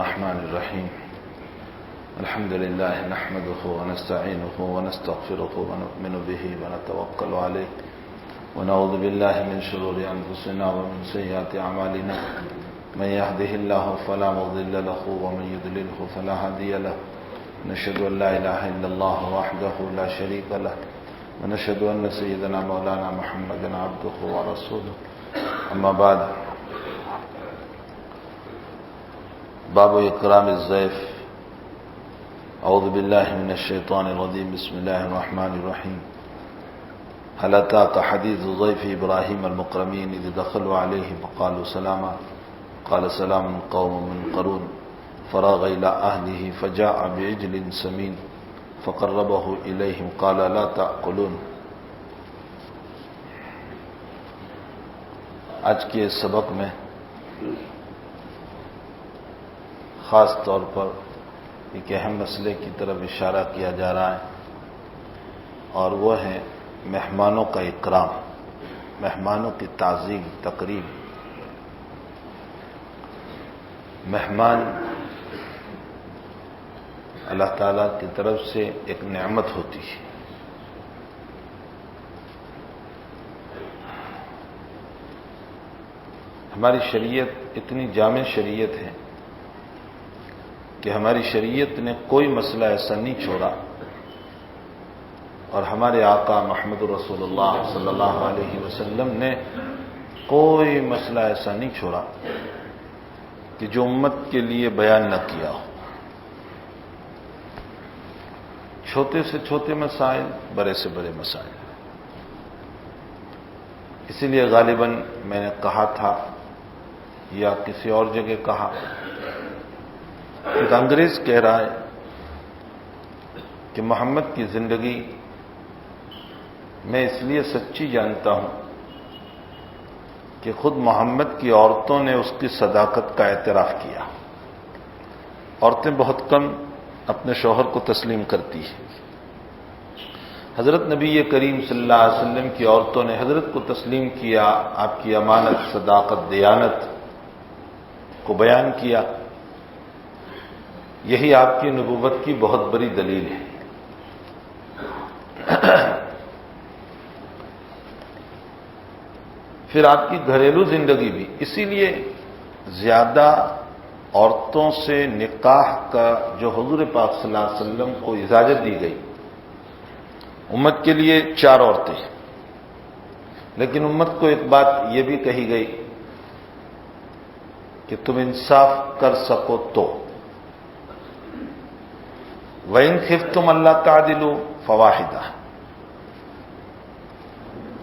الرحمن الرحيم الحمد لله نحمده ونستعينه ونستغفره ونؤمن به ونتوكل عليه ونعوذ بالله من شرور أنفسنا ومن سيئات أعمالنا من يهده الله فلا مضل له ومن يضلله فلا هادي له نشهد أن لا إله إلا الله وحده لا شريك له ونشهد أن سيدنا مولانا محمدا عبده ورسوله أما بعد باب اکرام الضیف اعوذ باللہ من الشیطان الرجیم بسم اللہ الرحمن الرحیم هل اتاك حدیث ضیف ابراہیم المکرمین اذ دخلوا علیہ فقالوا سلاما قال سلام قوم منکرون فراغ الى اہلہ فجاء بعجل سمین فقربه الیہم قال لا تأکلون۔ آج کے سبق میں خاص طور پر ایک اہم مسئلے کی طرف اشارہ کیا جا رہا ہے، اور وہ ہے مہمانوں کا اکرام، مہمانوں کی تعظیم تقریب۔ مہمان اللہ تعالیٰ کی طرف سے ایک نعمت ہوتی ہے۔ ہماری شریعت اتنی جامع شریعت ہے کہ ہماری شریعت نے کوئی مسئلہ ایسا نہیں چھوڑا، اور ہمارے آقا محمد رسول اللہ صلی اللہ علیہ وسلم نے کوئی مسئلہ ایسا نہیں چھوڑا کہ جو امت کے لیے بیان نہ کیا ہو۔ چھوٹے سے چھوٹے مسائل، بڑے سے بڑے مسائل۔ اسی لیے غالباً میں نے کہا تھا یا کسی اور جگہ کہا، ایک انگریز کہہ رہا ہے کہ محمد کی زندگی میں اس لیے سچی جانتا ہوں کہ خود محمد کی عورتوں نے اس کی صداقت کا اعتراف کیا۔ عورتیں بہت کم اپنے شوہر کو تسلیم کرتی ہیں۔ حضرت نبی کریم صلی اللہ علیہ وسلم کی عورتوں نے حضرت کو تسلیم کیا، آپ کی امانت، صداقت، دیانت کو بیان کیا۔ یہی آپ کی نبوت کی بہت بڑی دلیل ہے۔ پھر آپ کی گھریلو زندگی بھی، اسی لیے زیادہ عورتوں سے نکاح کا جو حضور پاک صلی اللہ علیہ وسلم کو اجازت دی گئی، امت کے لیے 4 عورتیں، لیکن امت کو ایک بات یہ بھی کہی گئی کہ تم انصاف کر سکو تو، وَإِنْ خِفْتُمْ أَلَّا تَعْدِلُوا فَوَاحِدَةً،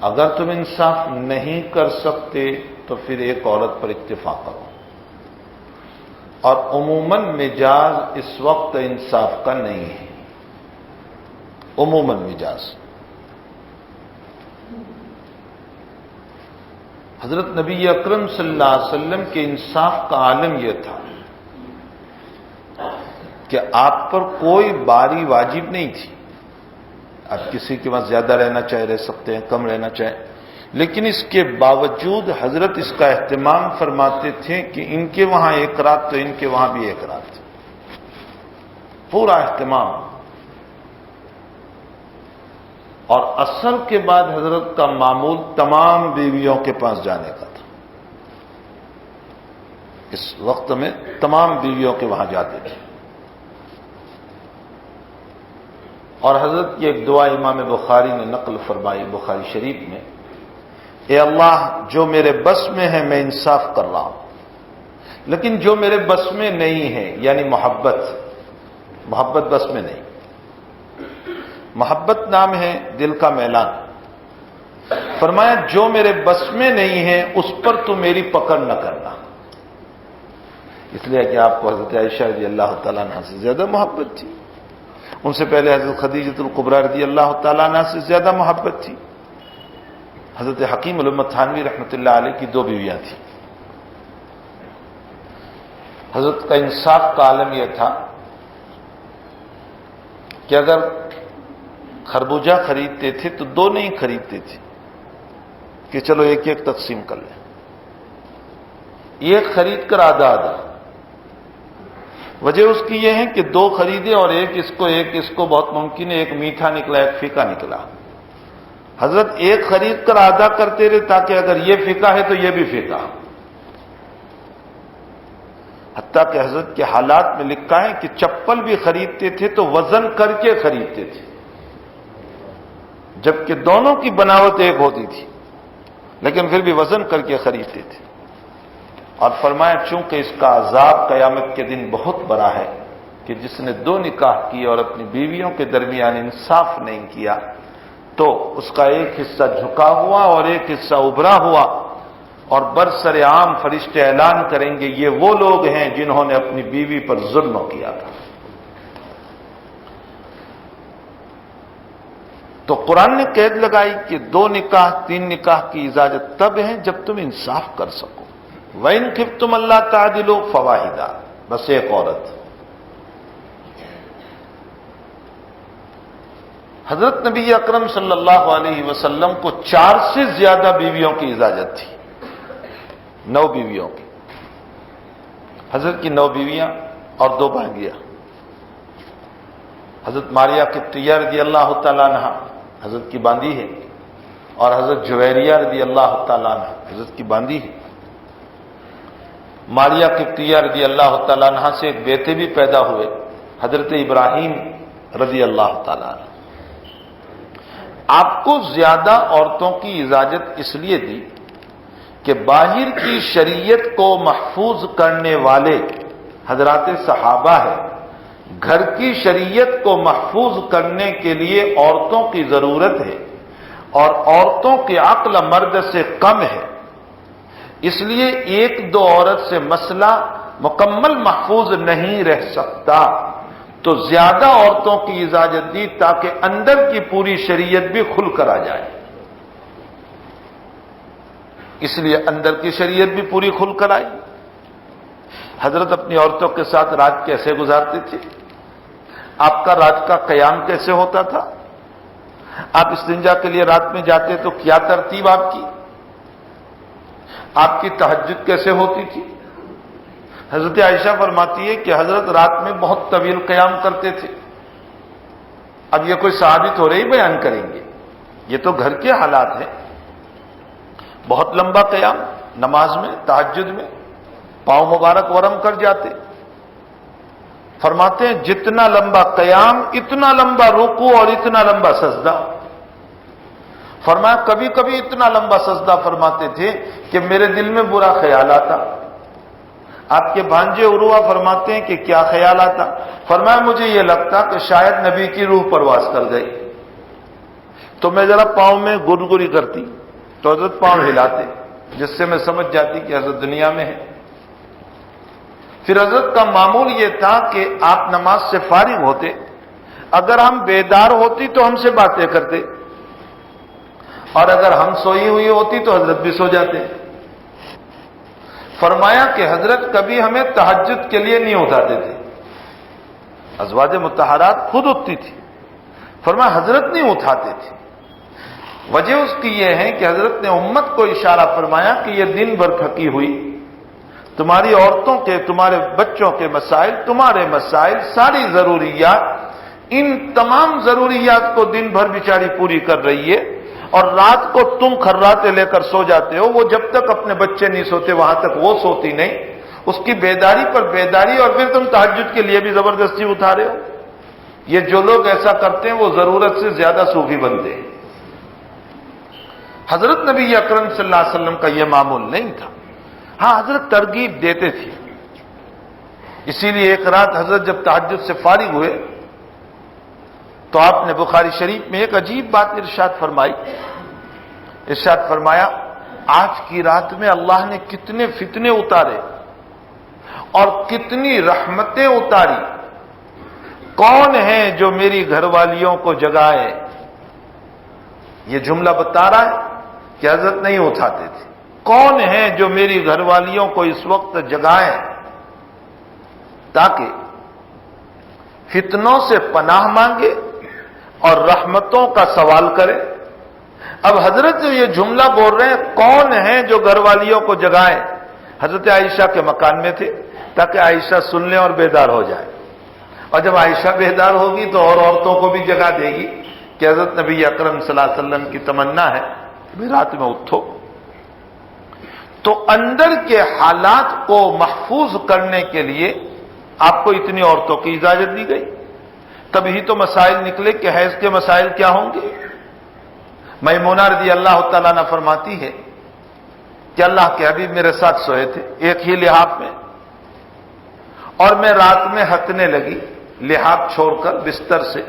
اگر تم انصاف نہیں کر سکتے تو پھر ایک عورت پر اکتفا کرو۔ اور عموماً مجاز اس وقت انصاف کا نہیں ہے، عموماً مجاز۔ حضرت نبی اکرم صلی اللہ علیہ وسلم کے انصاف کا عالم یہ تھا کہ آپ پر کوئی باری واجب نہیں تھی۔ آپ کسی کے پاس زیادہ رہنا چاہے رہ سکتے ہیں، کم رہنا چاہے، لیکن اس کے باوجود حضرت اس کا اہتمام فرماتے تھے کہ ان کے وہاں 1 رات تو ان کے وہاں بھی 1 رات، پورا اہتمام۔ اور عصر کے بعد حضرت کا معمول تمام بیویوں کے پاس جانے کا تھا۔ اس وقت میں تمام بیویوں کے وہاں جاتے تھے۔ اور حضرت کی ایک دعا امام بخاری نے نقل فرمائی بخاری شریف میں، اے اللہ جو میرے بس میں ہے میں انصاف کر رہا ہوں، لیکن جو میرے بس میں نہیں ہے، یعنی محبت بس میں نہیں۔ محبت نام ہے دل کا میلان۔ فرمایا جو میرے بس میں نہیں ہے اس پر تو میری پکڑ نہ کرنا، اس لیے کہ آپ کو حضرت عائشہ رضی اللہ تعالیٰ عنہ سے زیادہ محبت تھی، ان سے پہلے حضرت خدیجہ الکبریٰ رضی اللہ تعالیٰ عنہ سے زیادہ محبت تھی، حضرت حکیم الامت تھانوی رحمۃ اللہ علیہ کی 2 بیویاں تھیں۔ حضرت کا انصاف کا عالم یہ تھا کہ اگر خربوزہ خریدتے تھے تو 2 نہیں خریدتے تھے کہ چلو 1 تقسیم کر لیں، 1 خرید کر آدھا آدھا، وجہ اس کی یہ ہے کہ دو خریدے اور ایک اس کو بہت ممکن ہے ایک میٹھا نکلا ایک پھیکا نکلا. حضرت ایک خرید کر آدھا کرتے رہے تاکہ اگر یہ پھیکا ہے تو یہ بھی پھیکا. حتیٰ کہ حضرت کے حالات میں لکھا ہے کہ چپل بھی خریدتے تھے تو وزن کر کے خریدتے تھے، جبکہ دونوں کی بناوٹ ایک ہوتی تھی لیکن پھر بھی وزن کر کے خریدتے تھے. اور فرمایا چونکہ اس کا عذاب قیامت کے دن بہت بڑا ہے کہ جس نے دو نکاح کیے اور اپنی بیویوں کے درمیان انصاف نہیں کیا تو اس کا ایک حصہ جھکا ہوا اور ایک حصہ ابھرا ہوا، اور برسر عام فرشتے اعلان کریں گے یہ وہ لوگ ہیں جنہوں نے اپنی بیوی پر ظلم کیا تھا. تو قرآن نے قید لگائی کہ 2 نکاح 3 نکاح کی اجازت تب ہے جب تم انصاف کر سکو. وَإِن خِفْتُمْ أَلَّا تَعْدِلُوا فَوَاحِدًا، بس ایک عورت. حضرت نبی اکرم صلی اللہ علیہ وسلم کو 4 سے زیادہ بیویوں کی اجازت تھی، 9 بیویوں کی. حضرت کی 9 بیویاں اور 2 بھانجیاں. حضرت ماریہ قبطیہ رضی اللہ تعالیٰ عنہ حضرت کی باندھی ہے، اور حضرت جویریہ رضی اللہ تعالیٰ عنہ حضرت کی باندھی ہے. ماریہ قبطیہ رضی اللہ تعالیٰ عنہ سے ایک بیٹے بھی پیدا ہوئے، حضرت ابراہیم رضی اللہ تعالیٰ عنہ. آپ کو زیادہ عورتوں کی اجازت اس لیے دی کہ باہر کی شریعت کو محفوظ کرنے والے حضرات صحابہ ہیں. گھر کی شریعت کو محفوظ کرنے کے لیے عورتوں کی ضرورت ہے، اور عورتوں کی عقل مرد سے کم ہے. اس لیے 1-2 عورت سے مسئلہ مکمل محفوظ نہیں رہ سکتا، تو زیادہ عورتوں کی اجازت دی تاکہ اندر کی پوری شریعت بھی کھل کر آ جائے. اس لیے اندر کی شریعت بھی پوری کھل کر آئی. حضرت اپنی عورتوں کے ساتھ رات کیسے گزارتے تھے؟ آپ کا رات کا قیام کیسے ہوتا تھا؟ آپ استنجا کے لیے رات میں جاتے تو کیا ترتیب آپ کی؟ آپ کی تہجد کیسے ہوتی تھی؟ حضرت عائشہ فرماتی ہے کہ حضرت رات میں بہت طویل قیام کرتے تھے. اب یہ کوئی صحابی تھوڑے ہی بیان کریں گے، یہ تو گھر کے حالات ہیں. بہت لمبا قیام نماز میں، تہجد میں پاؤں مبارک ورم کر جاتے. فرماتے ہیں جتنا لمبا قیام اتنا لمبا رکوع اور اتنا لمبا سجدہ. فرمایا کبھی کبھی اتنا لمبا سجدہ فرماتے تھے کہ میرے دل میں برا خیال آتا. آپ کے بھانجے عروہ فرماتے ہیں کہ کیا خیال آتا؟ فرمایا مجھے یہ لگتا کہ شاید نبی کی روح پرواز کر گئی، تو میں ذرا پاؤں میں گرگری کرتی تو حضرت پاؤں ہلاتے، جس سے میں سمجھ جاتی کہ حضرت دنیا میں ہے. پھر حضرت کا معمول یہ تھا کہ آپ نماز سے فارغ ہوتے، اگر ہم بیدار ہوتی تو ہم سے باتیں کرتے، اور اگر ہم سوئی ہوئی ہوتی تو حضرت بھی سو جاتے. فرمایا کہ حضرت کبھی ہمیں تہجد کے لیے نہیں اٹھاتے تھے، ازواج مطہرات خود اٹھتی تھی. فرمایا حضرت نہیں اٹھاتے تھے. وجہ اس کی یہ ہے کہ حضرت نے امت کو اشارہ فرمایا کہ یہ دن بھر تھکی ہوئی، تمہاری عورتوں کے، تمہارے بچوں کے مسائل، تمہارے مسائل، ساری ضروریات، ان تمام ضروریات کو دن بھر بیچاری پوری کر رہی ہے، اور رات کو تم کھرراتے لے کر سو جاتے ہو. وہ جب تک اپنے بچے نہیں سوتے وہاں تک وہ سوتی نہیں. اس کی بیداری پر بیداری، اور پھر تم تہجد کے لیے بھی زبردستی اٹھا رہے ہو. یہ جو لوگ ایسا کرتے ہیں وہ ضرورت سے زیادہ صوفی بنتے ہیں. حضرت نبی اکرم صلی اللہ علیہ وسلم کا یہ معمول نہیں تھا. ہاں حضرت ترغیب دیتے تھے. اسی لیے ایک رات حضرت جب تہجد سے فارغ ہوئے تو آپ نے بخاری شریف میں ایک عجیب بات ارشاد فرمائی. ارشاد فرمایا آج کی رات میں اللہ نے کتنے فتنے اتارے اور کتنی رحمتیں اتاری. کون ہے جو میری گھر والیوں کو جگائے؟ یہ جملہ بتا رہا ہے کہ حضرت نہیں اٹھاتے تھے. کون ہے جو میری گھر والیوں کو اس وقت جگائے تاکہ فتنوں سے پناہ مانگے اور رحمتوں کا سوال کرے؟ اب حضرت جو یہ جملہ بول رہے ہیں کون ہے جو گھر والیوں کو جگائے؟ حضرت عائشہ کے مکان میں تھے، تاکہ عائشہ سن لیں اور بیدار ہو جائے. اور جب عائشہ بیدار ہوگی تو اور عورتوں کو بھی جگا دے گی کہ حضرت نبی اکرم صلی اللہ علیہ وسلم کی تمنا ہے کہ رات میں اٹھو. تو اندر کے حالات کو محفوظ کرنے کے لیے آپ کو اتنی عورتوں کی اجازت دی گئی. تبھی تو مسائل نکلے کہ حیض کے مسائل کیا ہوں گے. میمونہ رضی اللہ تعالیٰ عنہ فرماتی ہے کہ اللہ کے حبیب میرے ساتھ سوئے تھے ایک ہی لحاف میں، اور میں رات میں ہکنے لگی لحاف چھوڑ کر بستر سے.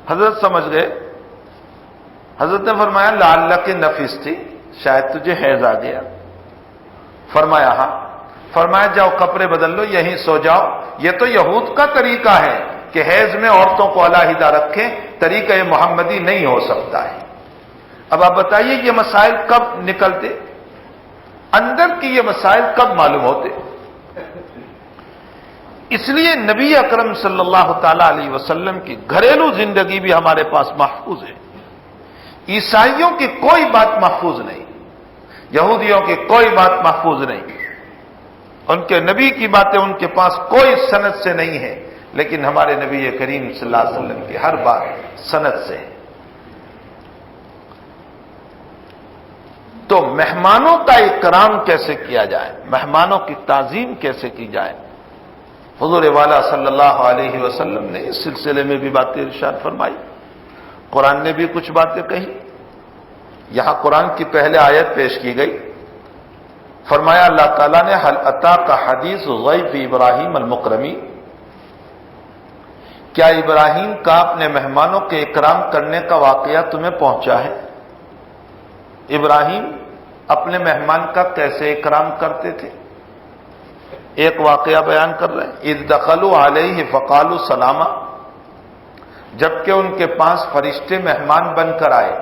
حضرت سمجھ گئے. حضرت نے فرمایا لعلک نفستی، شاید تجھے حیض آ گیا. فرمایا ہاں. فرمایا جاؤ کپڑے بدل لو، یہیں سو جاؤ. یہ تو یہود کا طریقہ ہے کہ حیض میں عورتوں کو علیحدہ رکھیں، طریقہ محمدی نہیں ہو سکتا ہے. اب آپ بتائیے یہ مسائل کب نکلتے، اندر کی یہ مسائل کب معلوم ہوتے؟ اس لیے نبی اکرم صلی اللہ تعالی علیہ وسلم کی گھریلو زندگی بھی ہمارے پاس محفوظ ہے. عیسائیوں کی کوئی بات محفوظ نہیں، یہودیوں کی کوئی بات محفوظ نہیں. ان کے نبی کی باتیں ان کے پاس کوئی سند سے نہیں ہے، لیکن ہمارے نبی کریم صلی اللہ علیہ وسلم کی ہر بات سند سے ہے. تو مہمانوں کا اکرام کیسے کیا جائے، مہمانوں کی تعظیم کیسے کی جائے، حضور والا صلی اللہ علیہ وسلم نے اس سلسلے میں بھی باتیں ارشاد فرمائی. قرآن نے بھی کچھ باتیں کہی. یہاں قرآن کی پہلے آیت پیش کی گئی. فرمایا اللہ تعالیٰ نے هل اتاک حدیث ضیف ابراہیم المکرمی، کیا ابراہیم کا اپنے مہمانوں کے اکرام کرنے کا واقعہ تمہیں پہنچا ہے؟ ابراہیم اپنے مہمان کا کیسے اکرام کرتے تھے؟ ایک واقعہ بیان کر رہے ہیں. اذ دخلوا علیہ فقالوا سلاما، جبکہ ان کے پاس فرشتے مہمان بن کر آئے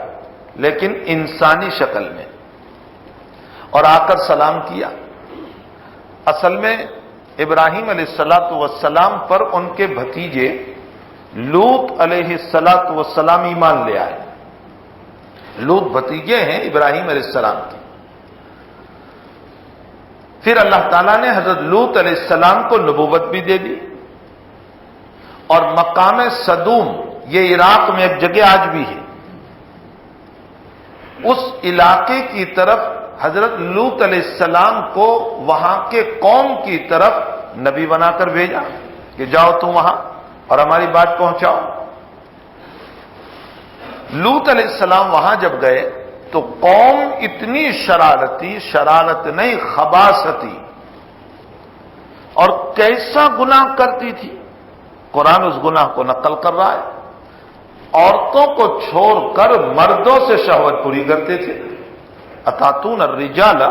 لیکن انسانی شکل میں، اور آ کر سلام کیا. اصل میں ابراہیم علیہ السلام پر ان کے بھتیجے لوط علیہ السلام ایمان لے آئے. لوط بھتیجے ہیں ابراہیم علیہ السلام کے. پھر اللہ تعالیٰ نے حضرت لوط علیہ السلام کو نبوت بھی دے دی، اور مقام صدوم یہ عراق میں ایک جگہ آج بھی ہے، اس علاقے کی طرف حضرت لوط علیہ السلام کو وہاں کے قوم کی طرف نبی بنا کر بھیجا کہ جاؤ تم وہاں اور ہماری بات پہنچاؤ. لوط علیہ السلام وہاں جب گئے تو قوم اتنی شرارتی، شرارت نہیں خباثتی، اور کیسا گناہ کرتی تھی. قرآن اس گناہ کو نقل کر رہا ہے. عورتوں کو چھوڑ کر مردوں سے شہوت پوری کرتے تھے. اتاتون الرجال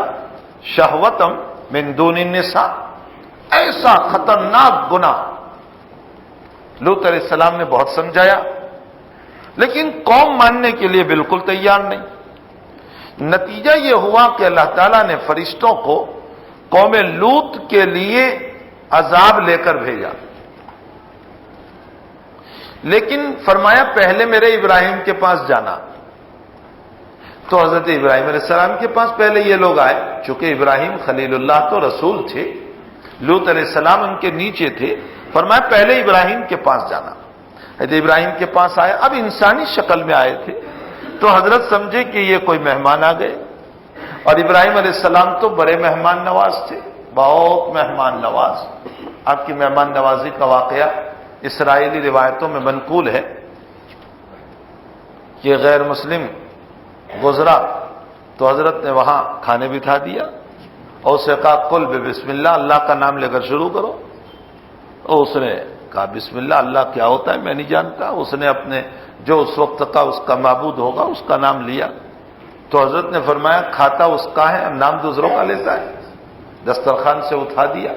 شہوتم من دون النساء، ایسا خطرناک گناہ. لوط علیہ السلام نے بہت سمجھایا لیکن قوم ماننے کے لیے بالکل تیار نہیں. نتیجہ یہ ہوا کہ اللہ تعالیٰ نے فرشتوں کو قوم لوط کے لیے عذاب لے کر بھیجا. لیکن فرمایا پہلے میرے ابراہیم کے پاس جانا. تو حضرت ابراہیم علیہ السلام کے پاس پہلے یہ لوگ آئے. چونکہ ابراہیم خلیل اللہ تو رسول تھے، لوط علیہ السلام ان کے نیچے تھے. فرمایا پہلے ابراہیم کے پاس جانا. حضرت ابراہیم کے پاس آئے. اب انسانی شکل میں آئے تھے تو حضرت سمجھے کہ یہ کوئی مہمان آ گئے. اور ابراہیم علیہ السلام تو بڑے مہمان نواز تھے، بہت مہمان نواز. آپ کی مہمان نوازی کا واقعہ اسرائیلی روایتوں میں منقول ہے کہ غیر مسلم گزرا تو حضرت نے وہاں کھانے بٹھا دیا اور اسے کہا قل بسم اللہ، اللہ کا نام لے کر شروع کرو. اور اس نے کہا بسم اللہ، اللہ کیا ہوتا ہے میں نہیں جانتا. اس نے اپنے جو اس وقت کا اس کا معبود ہوگا اس کا نام لیا. تو حضرت نے فرمایا کھاتا اس کا ہے، نام دوسروں کا لیتا ہے. دسترخوان سے اٹھا دیا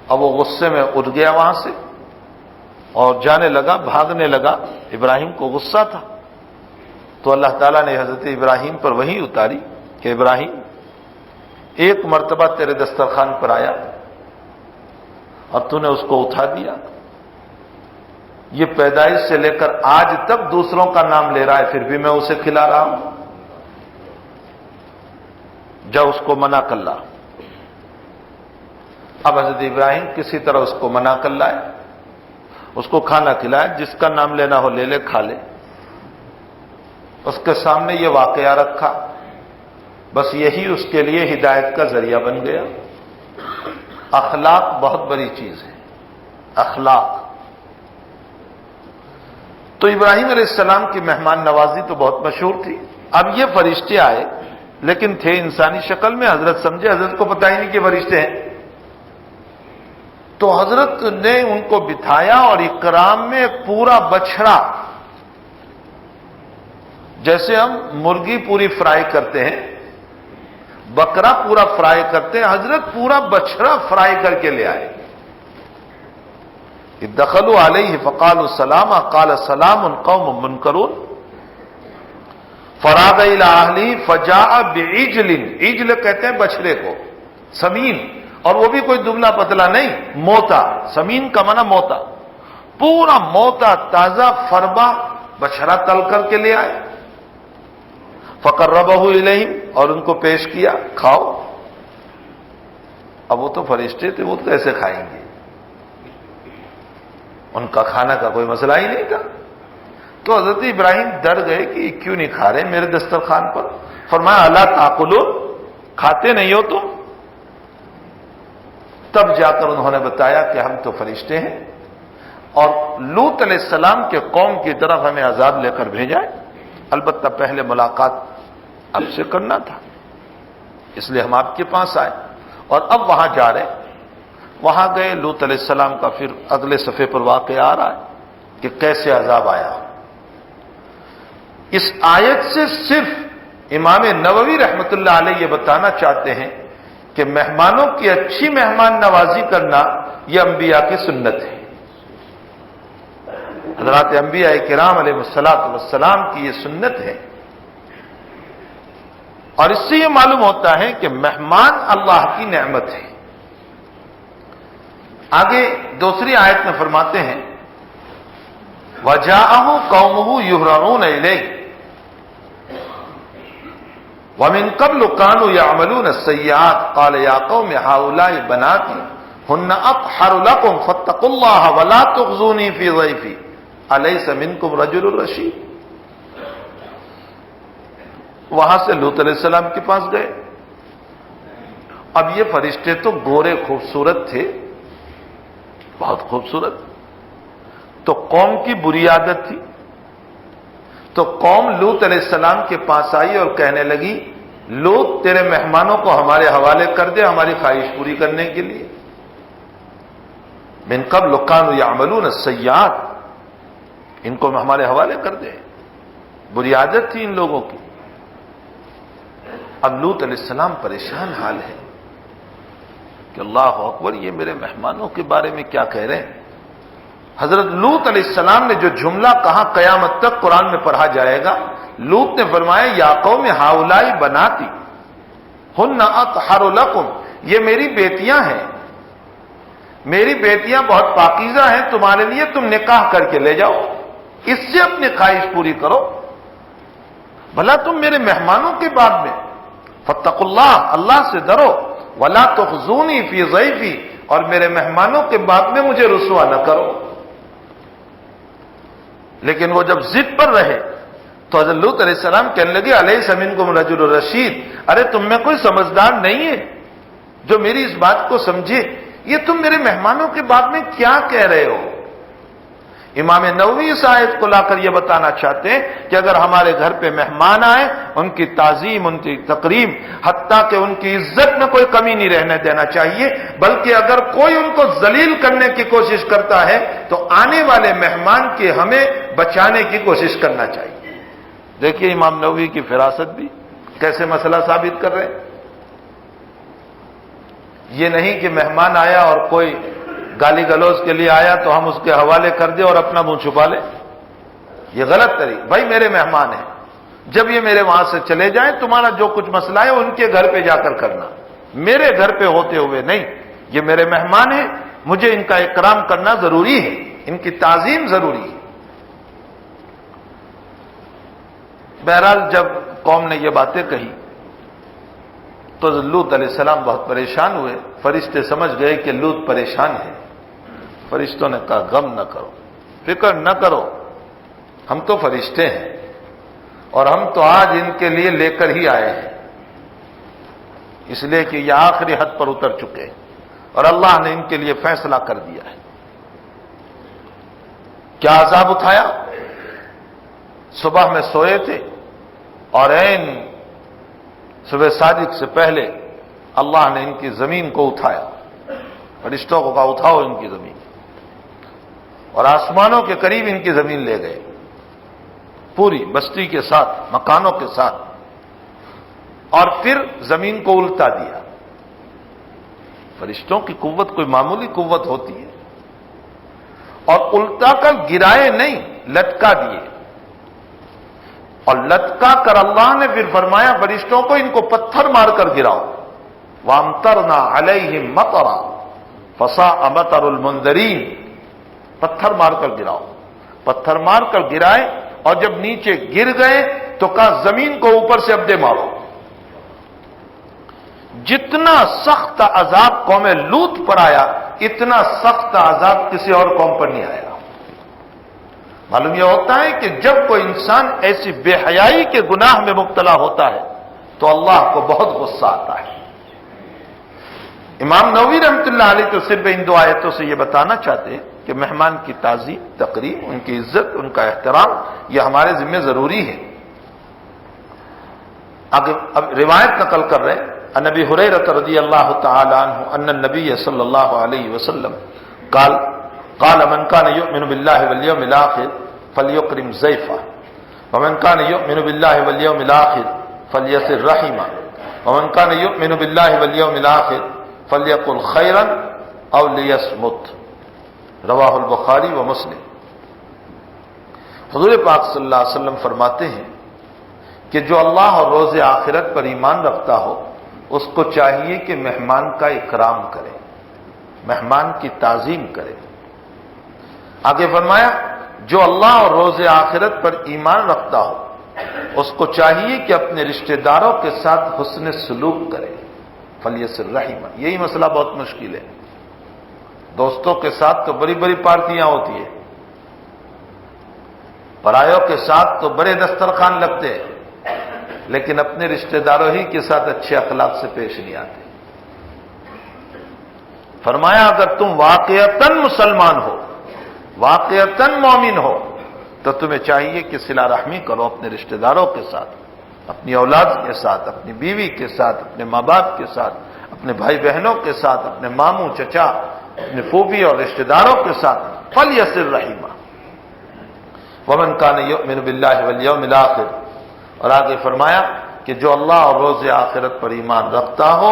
اور وہ غصے میں اٹھ گیا وہاں سے اور جانے لگا، بھاگنے لگا. ابراہیم کو غصہ تھا تو اللہ تعالیٰ نے حضرت ابراہیم پر وحی اتاری کہ ابراہیم ایک مرتبہ تیرے دسترخوان پر آیا اور تو نے اس کو اٹھا دیا. یہ پیدائش سے لے کر آج تک دوسروں کا نام لے رہا ہے، پھر بھی میں اسے کھلا رہا ہوں. جا اس کو منع کر لا. اب حضرت ابراہیم کسی طرح اس کو منا کر لائے، اس کو کھانا کھلایا، جس کا نام لینا ہو لے لے، کھا لے۔ اس کے سامنے یہ واقعہ رکھا، بس یہی اس کے لیے ہدایت کا ذریعہ بن گیا۔ اخلاق بہت بڑی چیز ہے، اخلاق۔ تو ابراہیم علیہ السلام کی مہمان نوازی تو بہت مشہور تھی۔ اب یہ فرشتے آئے، لیکن تھے انسانی شکل میں۔ حضرت سمجھے حضرت کو پتہ ہی نہیں کہ فرشتے ہیں، تو حضرت نے ان کو بٹھایا اور اکرام میں ایک پورا بچھڑا، جیسے ہم مرغی پوری فرائی کرتے ہیں، بکرا پورا فرائی کرتے ہیں، حضرت پورا بچھڑا فرائی کر کے لے آئے۔ دخلوا علیہ فقالوا سلاما قال سلام قوم منکرون فراغ الی اہلہ فجاء بعجل، عجل کہتے ہیں بچھڑے کو، سمین، اور وہ بھی کوئی دبلا پتلا نہیں، موتا، سمین کا معنی موتا، پورا موتا تازہ فربا بچھڑا تل کر کے لے آئے۔ فقربہ الیہم، اور ان کو پیش کیا، کھاؤ۔ اب وہ تو فرشتے تھے، وہ کیسے کھائیں گے؟ ان کا کھانا کا کوئی مسئلہ ہی نہیں تھا۔ تو حضرت ابراہیم ڈر گئے کہ کیوں نہیں کھا رہے میرے دسترخوان پر؟ فرمایا الا تاکلون، کھاتے نہیں ہو تم؟ تب جا کر انہوں نے بتایا کہ ہم تو فرشتے ہیں، اور لوط علیہ السلام کے قوم کی طرف ہمیں عذاب لے کر بھیجا ہے، البتہ پہلے ملاقات آپ سے کرنا تھا، اس لیے ہم آپ کے پاس آئے، اور اب وہاں جا رہے ہیں۔ وہاں گئے، لوط علیہ السلام کا پھر اگلے صفحے پر واقعہ آ رہا ہے کہ کیسے عذاب آیا۔ اس آیت سے صرف امام نووی رحمۃ اللہ علیہ یہ بتانا چاہتے ہیں کہ مہمانوں کی اچھی مہمان نوازی کرنا یہ انبیاء کی سنت ہے۔ حضرات انبیاء کرام علیہ السلام کی یہ سنت ہے، اور اس سے یہ معلوم ہوتا ہے کہ مہمان اللہ کی نعمت ہے۔ آگے دوسری آیت میں فرماتے ہیں وَجَاءَهُ قَوْمُهُ يُهْرَعُونَ إِلَيْهِ وَمِن قَبْلُ كَانُوا يَعْمَلُونَ السَّيِّئَاتِ قَالَ يَا قَوْمِ هَؤُلَاءِ بَنَاتِي هُنَّ أَطْهَرُ لَكُمْ فَاتَّقُوا اللَّهَ وَلَا تُخْزُونِي فِي ضَيْفِي أَلَيْسَ مِنكُمْ رَجُلٌ رَشِيدٌ۔ وہاں سے لوط علیہ السلام کے پاس گئے۔ اب یہ فرشتے تو گورے خوبصورت تھے، بہت خوبصورت، تو قوم کی بری عادت تھی، تو قوم لوط علیہ السلام کے پاس آئی اور کہنے لگی لوط تیرے مہمانوں کو ہمارے حوالے کر دے ہماری خواہش پوری کرنے کے لیے۔ من قبل كانوا يعملون السيئات، ان کو ہمارے حوالے کر دے، بری عادت تھی ان لوگوں کی۔ اب لوط علیہ السلام پریشان حال ہے کہ اللہ اکبر، یہ میرے مہمانوں کے بارے میں کیا کہہ رہے ہیں۔ حضرت لوط علیہ السلام نے جو جملہ کہا قیامت تک قرآن میں پڑھا جائے گا، لوط نے فرمایا یا قوم ہؤلاء بناتی ہن اطہر لکم، یہ میری بیٹیاں ہیں، میری بیٹیاں بہت پاکیزہ ہیں تمہارے لیے، تم نکاح کر کے لے جاؤ، اس سے اپنی خواہش پوری کرو، بھلا تم میرے مہمانوں کے بعد میں فاتقوا اللہ، اللہ سے ڈرو، ولا تخزونی فی ضیفی، اور میرے مہمانوں کے بعد میں مجھے رسوا نہ کرو۔ لیکن وہ جب ضد پر رہے تو حضرت لوط علیہ السلام کہنے لگے الیس منکم رجل رشید، ارے تم میں کوئی سمجھدار نہیں ہے جو میری اس بات کو سمجھے، یہ تم میرے مہمانوں کے بعد میں کیا کہہ رہے ہو؟ امام نووی اس آیت کو لا کر یہ بتانا چاہتے ہیں کہ اگر ہمارے گھر پہ مہمان آئے، ان کی تعظیم، ان کی تکریم، حتیٰ کہ ان کی عزت میں کوئی کمی نہیں رہنے دینا چاہیے، بلکہ اگر کوئی ان کو ذلیل کرنے کی کوشش کرتا ہے تو آنے والے مہمان کی ہمیں بچانے کی کوشش کرنا چاہیے۔ دیکھیے امام نووی کی فراست بھی کیسے مسئلہ ثابت کر رہے ہیں۔ یہ نہیں کہ مہمان آیا اور کوئی گالی گلوز کے لیے آیا تو ہم اس کے حوالے کر دیں اور اپنا منہ چھپا لیں، یہ غلط طریقہ۔ بھائی میرے مہمان ہیں، جب یہ میرے وہاں سے چلے جائیں تمہارا جو کچھ مسئلہ ہے ان کے گھر پہ جا کر کرنا، میرے گھر پہ ہوتے ہوئے نہیں۔ یہ میرے مہمان ہیں، مجھے ان کا اکرام کرنا ضروری ہے، ان کی تعظیم ضروری ہے۔ بہرحال جب قوم نے یہ باتیں کہی تو تو لوط علیہ السلام بہت پریشان ہوئے. فرشتے سمجھ گئے کہ لوط پریشان ہے. فرشتوں نے کہا غم نہ کرو، فکر نہ کرو، ہم تو فرشتے ہیں اور ہم تو آج ان کے لیے لے کر ہی آئے ہیں، اس لیے کہ یہ آخری حد پر اتر چکے اور اللہ نے ان کے لیے فیصلہ کر دیا ہے. کیا عذاب اٹھایا؟ صبح میں سوئے تھے اور عین صبح صادق سے پہلے اللہ نے ان کی زمین کو اٹھایا. فرشتوں کو کہا اٹھاؤ ان کی زمین، اور آسمانوں کے قریب ان کی زمین لے گئے، پوری بستی کے ساتھ، مکانوں کے ساتھ، اور پھر زمین کو الٹا دیا. فرشتوں کی قوت کوئی معمولی قوت ہوتی ہے. اور الٹا کر گرائے نہیں، لٹکا دیے. اور لٹکا کر اللہ نے پھر فرمایا فرشتوں کو ان کو پتھر مار کر گراؤ. وَأَمْطَرْنَا عَلَيْهِمْ مَطَرًا فَسَاءَ مَطَرُ الْمُنذَرِينَ. پتھر مار کر گراؤ. پتھر مار کر گرائے اور جب نیچے گر گئے تو کہا زمین کو اوپر سے ابدے مارو. جتنا سخت عذاب قوم لوط پر آیا اتنا سخت عذاب کسی اور قوم پر نہیں آیا. معلوم یہ ہوتا ہے کہ جب کوئی انسان ایسی بے حیائی کے گناہ میں مبتلا ہوتا ہے تو اللہ کو بہت غصہ آتا ہے. امام نووی رحمۃ اللہ علیہ تو صرف ان دو آیتوں سے یہ بتانا چاہتے ہیں کہ مہمان کی تعظیم، تقریب، ان کی عزت، ان کا احترام یہ ہمارے ذمہ ضروری ہے. آگے اب روایت نقل کر رہے ہیں عن ابی ہریرہ رضی اللہ تعالی عنہ ان النبی صلی اللہ علیہ وسلم قال من كان يؤمن بالله واليوم الآخر فليكرم ضيفه ومن كان يؤمن بالله واليوم الآخر فليصل رحمه ومن كان يؤمن بالله واليوم الآخر فليقل خيرا او ليصمت. رواہ البخاری و مسلم. حضور پاک صلی اللہ علیہ وسلم فرماتے ہیں کہ جو اللہ اور روز آخرت پر ایمان رکھتا ہو اس کو چاہیے کہ مہمان کا اکرام کرے، مہمان کی تعظیم کرے. آگے فرمایا جو اللہ اور روز آخرت پر ایمان رکھتا ہو اس کو چاہیے کہ اپنے رشتہ داروں کے ساتھ حسن سلوک کرے. فلیصل رحمہ. یہی مسئلہ بہت مشکل ہے. دوستوں کے ساتھ تو بڑی بڑی پارٹیاں ہوتی ہیں، پرایوں کے ساتھ تو بڑے دسترخوان لگتے ہیں، لیکن اپنے رشتہ داروں ہی کے ساتھ اچھے اخلاق سے پیش نہیں آتے. فرمایا اگر تم واقعتاً مسلمان ہو، واقعتاً مومن ہو تو تمہیں چاہیے کہ صلہ رحمی کرو اپنے رشتہ داروں کے ساتھ، اپنی اولاد کے ساتھ، اپنی بیوی کے ساتھ، اپنے ماں باپ کے ساتھ، اپنے بھائی بہنوں کے ساتھ، اپنے ماموں چچا، اپنے پھوپھی اور رشتہ داروں کے ساتھ. فلیصل رحمہ. ومن کان یؤمن باللہ والیوم الآخر. اور آگے فرمایا کہ جو اللہ اور روز آخرت پر ایمان رکھتا ہو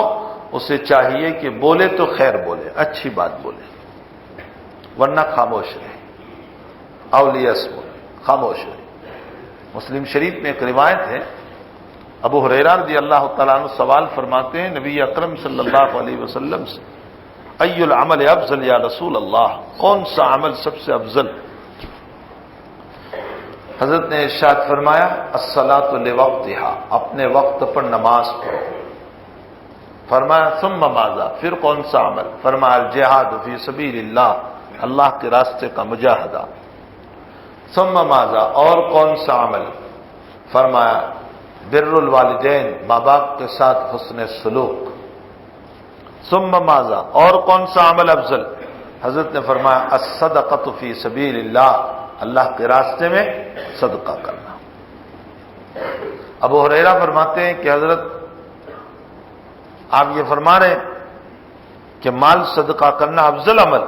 اسے چاہیے کہ بولے تو خیر بولے، اچھی بات بولے، ورنہ خاموش رہے. اولیاء خاموش رہے. مسلم شریف میں ایک روایت ہے، ابو ہریرہ رضی اللہ تعالیٰ عنہ سوال فرماتے ہیں نبی اکرم صلی اللہ علیہ وسلم سے ای العمل افضل یا رسول اللہ، کون سا عمل سب سے افضل؟ حضرت نے ارشاد فرمایا الصلاۃ لوقتہا، اپنے وقت پر نماز پڑھو. فرمایا ثم ماذا، پھر کون سا عمل؟ فرمایا الجہاد فی سبیل اللہ، اللہ کے راستے کا مجاہدہ. ثم ماذا، اور کون سا عمل؟ فرمایا بر الوالدین، ماں باپ کے ساتھ حسن سلوک. ثم ماذا، اور کون سا عمل افضل؟ حضرت نے فرمایا الصدقۃ فی سبیل اللہ، اللہ کے راستے میں صدقہ کرنا. ابو ہریرہ فرماتے ہیں کہ حضرت آپ یہ فرما رہے ہیں کہ مال صدقہ کرنا افضل عمل،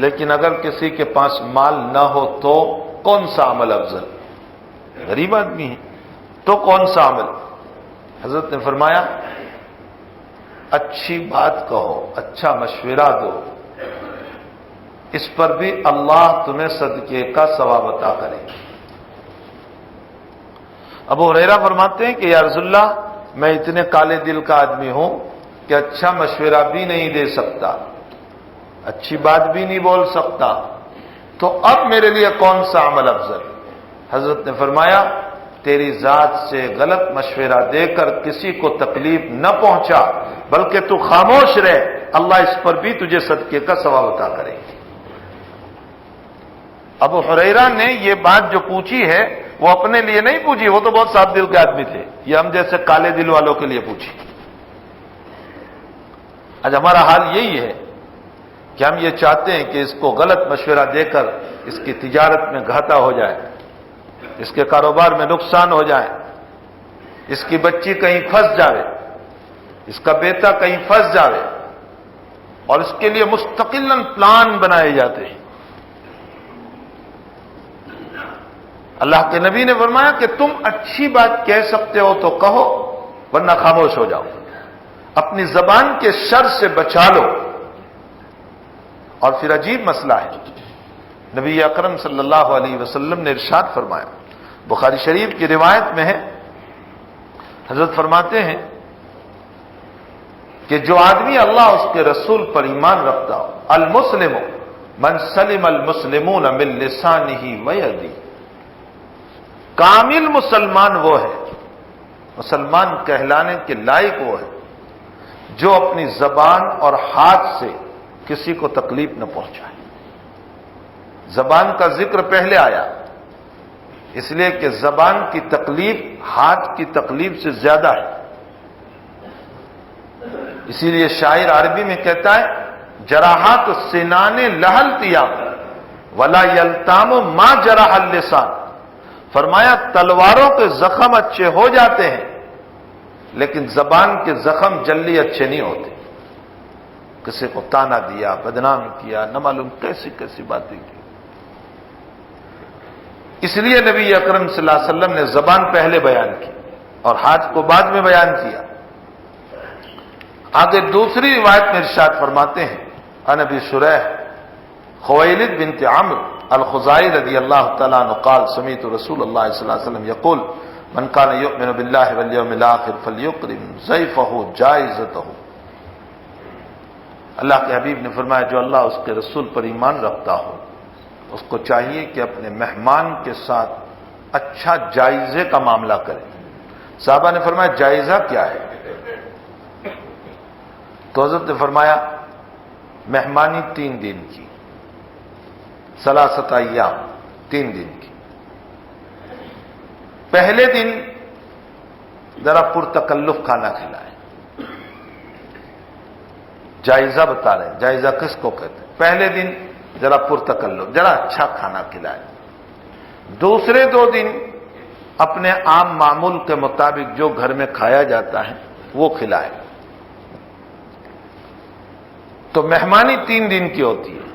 لیکن اگر کسی کے پاس مال نہ ہو تو کون سا عمل افضل؟ غریب آدمی ہے تو کون سا عمل؟ حضرت نے فرمایا اچھی بات کہو، اچھا مشورہ دو، اس پر بھی اللہ تمہیں صدقے کا ثواب عطا کرے. ابو ہریرہ فرماتے ہیں کہ یا رسول اللہ میں اتنے کالے دل کا آدمی ہوں کہ اچھا مشورہ بھی نہیں دے سکتا، اچھی بات بھی نہیں بول سکتا، تو اب میرے لیے کون سا عمل افضل؟ حضرت نے فرمایا تیری ذات سے غلط مشورہ دے کر کسی کو تکلیف نہ پہنچا بلکہ تو خاموش رہ، اللہ اس پر بھی تجھے صدقے کا ثواب عطا کرے گی۔ ابو ہریرہ نے یہ بات جو پوچھی ہے وہ اپنے لیے نہیں پوچھی، وہ تو بہت صاف دل کے آدمی تھے، یہ ہم جیسے کالے دل والوں کے لیے پوچھی۔ آج ہمارا حال یہی ہے کہ ہم یہ چاہتے ہیں کہ اس کو غلط مشورہ دے کر اس کی تجارت میں گھاٹا ہو جائے، اس کے کاروبار میں نقصان ہو جائے، اس کی بچی کہیں پھنس جاوے، اس کا بیٹا کہیں پھنس جاوے، اور اس کے لیے مستقلاً پلان بنائے جاتے ہیں۔ اللہ کے نبی نے فرمایا کہ تم اچھی بات کہہ سکتے ہو تو کہو، ورنہ خاموش ہو جاؤ، اپنی زبان کے شر سے بچا لو۔ اور پھر عجیب مسئلہ ہے، نبی اکرم صلی اللہ علیہ وسلم نے ارشاد فرمایا، بخاری شریف کی روایت میں ہے، حضرت فرماتے ہیں کہ جو آدمی اللہ اس کے رسول پر ایمان رکھتا ہو، المسلم من سلم المسلمون من لسانہ ویدہ، کامل مسلمان وہ ہے، مسلمان کہلانے کے لائق وہ ہے جو اپنی زبان اور ہاتھ سے کسی کو تکلیف نہ پہنچائے۔ زبان کا ذکر پہلے آیا اس لیے کہ زبان کی تکلیف ہاتھ کی تکلیف سے زیادہ ہے۔ اسی لیے شاعر عربی میں کہتا ہے، جراحات السنان لہل تیاب ولا یلتام ما جرح اللسان، فرمایا تلواروں کے زخم اچھے ہو جاتے ہیں لیکن زبان کے زخم جلدی اچھے نہیں ہوتے۔ کسی کو تانا دیا، بدنام کیا، نہ معلوم کیسی کیسی باتیں کی۔ اس لیے نبی اکرم صلی اللہ علیہ وسلم نے زبان پہلے بیان کی اور ہاتھ کو بعد میں بیان کیا۔ آگے دوسری روایت میں ارشاد فرماتے ہیں، عن ابی شریح خویلد بنت عمرو الخزاعی رضی اللہ تعالیٰ عنہ قال سمعت رسول اللہ صلی اللہ علیہ وسلم یقول من کان یؤمن باللہ والیوم الآخر فلیکرم ضیفہ جائزتہ۔ اللہ کے حبیب نے فرمایا جو اللہ اس کے رسول پر ایمان رکھتا ہو اس کو چاہیے کہ اپنے مہمان کے ساتھ اچھا جائزے کا معاملہ کرے۔ صحابہ نے فرمایا جائزہ کیا ہے؟ تو حضرت نے فرمایا مہمانی 3 دن کی، ثلاثۃ ایام، 3 دن کی۔ پہلے دن ذرا پرتکلف کھانا کھلائے، جائزہ بتا رہے ہیں، جائزہ کس کو کہتے ہیں؟ پہلے دن ذرا پرتکلف، ذرا اچھا کھانا کھلائے۔ دوسرے 2 دن اپنے عام معمول کے مطابق جو گھر میں کھایا جاتا ہے وہ کھلائے۔ تو مہمانی 3 دن کی ہوتی ہے،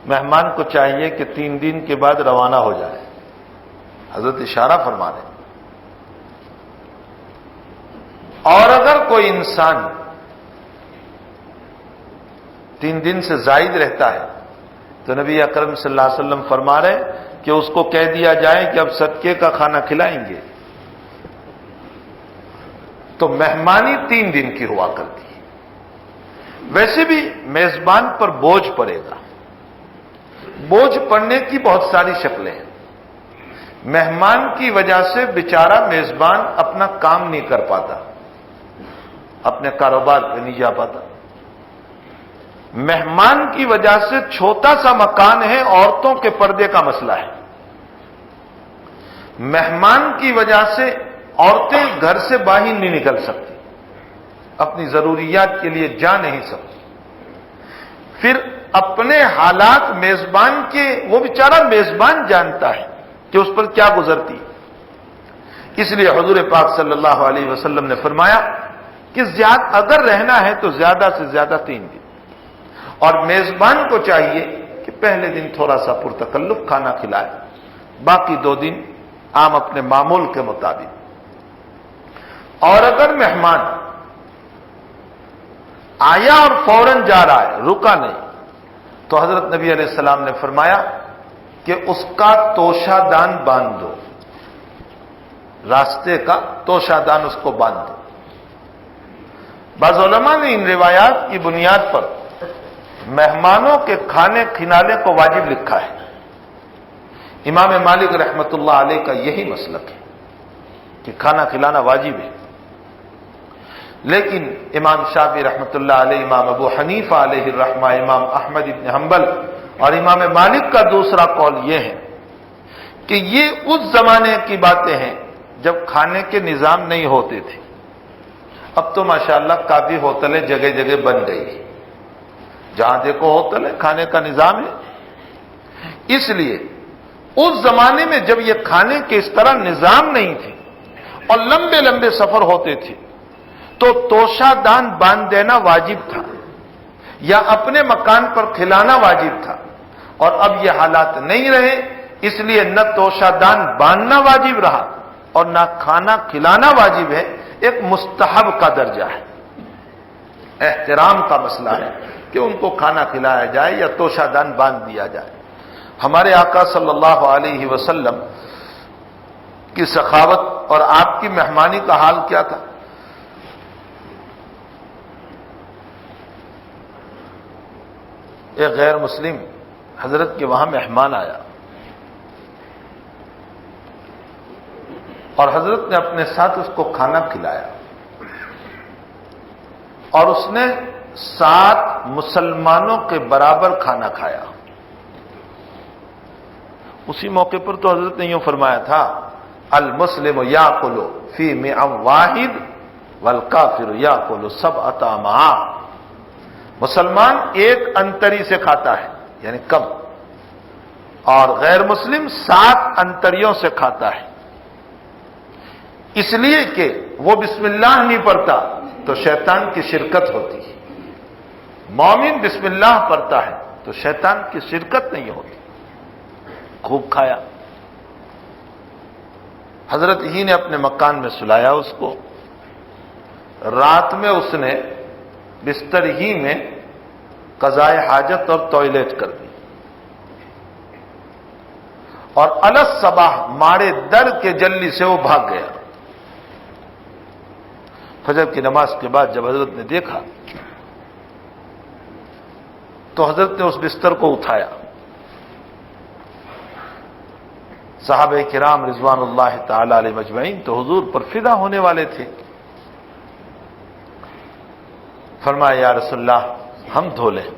مہمان کو چاہیے کہ 3 دن کے بعد روانہ ہو جائے۔ حضرت اشارہ فرما رہے ہیں۔ اور اگر کوئی انسان 3 دن سے زائد رہتا ہے تو نبی اکرم صلی اللہ علیہ وسلم فرما رہے ہیں کہ اس کو کہہ دیا جائے کہ اب صدقے کا کھانا کھلائیں گے۔ تو مہمانی 3 دن کی ہوا کرتی ہے۔ ویسے بھی میزبان پر بوجھ پڑے گا، بوجھ پڑنے کی بہت ساری شکلیں ہیں۔ مہمان کی وجہ سے بیچارہ میزبان اپنا کام نہیں کر پاتا، اپنے کاروبار پہ نہیں جا پاتا۔ مہمان کی وجہ سے چھوٹا سا مکان ہے، عورتوں کے پردے کا مسئلہ ہے۔ مہمان کی وجہ سے عورتیں گھر سے باہر نہیں نکل سکتی، اپنی ضروریات کے لیے جا نہیں سکتی۔ پھر اپنے حالات میزبان کے، وہ بیچارہ میزبان جانتا ہے کہ اس پر کیا گزرتی۔ اس لیے حضور پاک صلی اللہ علیہ وسلم نے فرمایا کہ اگر رہنا ہے تو زیادہ سے زیادہ 3 دن، اور میزبان کو چاہیے کہ پہلے دن تھوڑا سا پرتکلف کھانا کھلائے، باقی 2 دن عام اپنے معمول کے مطابق۔ اور اگر مہمان آیا اور فوراً جا رہا ہے، رکا نہیں، تو حضرت نبی علیہ السلام نے فرمایا کہ اس کا توشہ دان باندھ دو، راستے کا توشہ دان اس کو باندھ دو۔ بعض علماء نے ان روایات کی بنیاد پر مہمانوں کے کھانے کھلانے کو واجب لکھا ہے۔ امام مالک رحمۃ اللہ علیہ کا یہی مسلک ہے کہ کھانا کھلانا واجب ہے۔ لیکن امام شافعی رحمۃ اللہ علیہ، امام ابو حنیفہ علیہ الرحمہ، امام احمد بن حنبل اور امام مالک کا دوسرا قول یہ ہے کہ یہ اس زمانے کی باتیں ہیں جب کھانے کے نظام نہیں ہوتے تھے۔ اب تو ماشاءاللہ کافی ہوٹلیں جگہ جگہ بن گئی، جہاں دیکھو ہوٹل ہے، کھانے کا نظام ہے۔ اس لیے اس زمانے میں جب یہ کھانے کے اس طرح نظام نہیں تھے اور لمبے لمبے سفر ہوتے تھے تو توشہ دان باندھ دینا واجب تھا یا اپنے مکان پر کھلانا واجب تھا، اور اب یہ حالات نہیں رہے، اس لیے نہ توشہ دان باندھنا واجب رہا اور نہ کھانا کھلانا واجب ہے، ایک مستحب کا درجہ ہے، احترام کا مسئلہ ہے کہ ان کو کھانا کھلایا جائے یا توشہ دان باندھ دیا جائے۔ ہمارے آقا صلی اللہ علیہ وسلم کی سخاوت اور آپ کی مہمانی کا حال کیا تھا؟ ایک غیر مسلم حضرت کے وہاں مہمان آیا اور حضرت نے اپنے ساتھ اس کو کھانا کھلایا اور اس نے 7 مسلمانوں کے برابر کھانا کھایا۔ اسی موقع پر تو حضرت نے یوں فرمایا تھا، المسلم یاکل فی مئ واحد والکافر یاکل 7 امعاء۔ مسلمان ایک انتری سے کھاتا ہے یعنی کم، اور غیر مسلم 7 انتریوں سے کھاتا ہے، اس لیے کہ وہ بسم اللہ نہیں پڑھتا تو شیطان کی شرکت ہوتی ہے، مومن بسم اللہ پڑھتا ہے تو شیطان کی شرکت نہیں ہوتی۔ خوب کھایا، حضرت ہی نے اپنے مکان میں سلایا اس کو، رات میں اس نے بستر ہی میں قضائے حاجت اور ٹوائلٹ کر دی، اور الصباح ماڑے در کے جلدی سے وہ بھاگ گیا۔ فجر کی نماز کے بعد جب حضرت نے دیکھا تو حضرت نے اس بستر کو اٹھایا۔ صحابہ کرام رضوان اللہ تعالی علیہ مجمعین تو حضور پر فدا ہونے والے تھے، فرمایا یا رسول اللہ ہم دھو لیں؟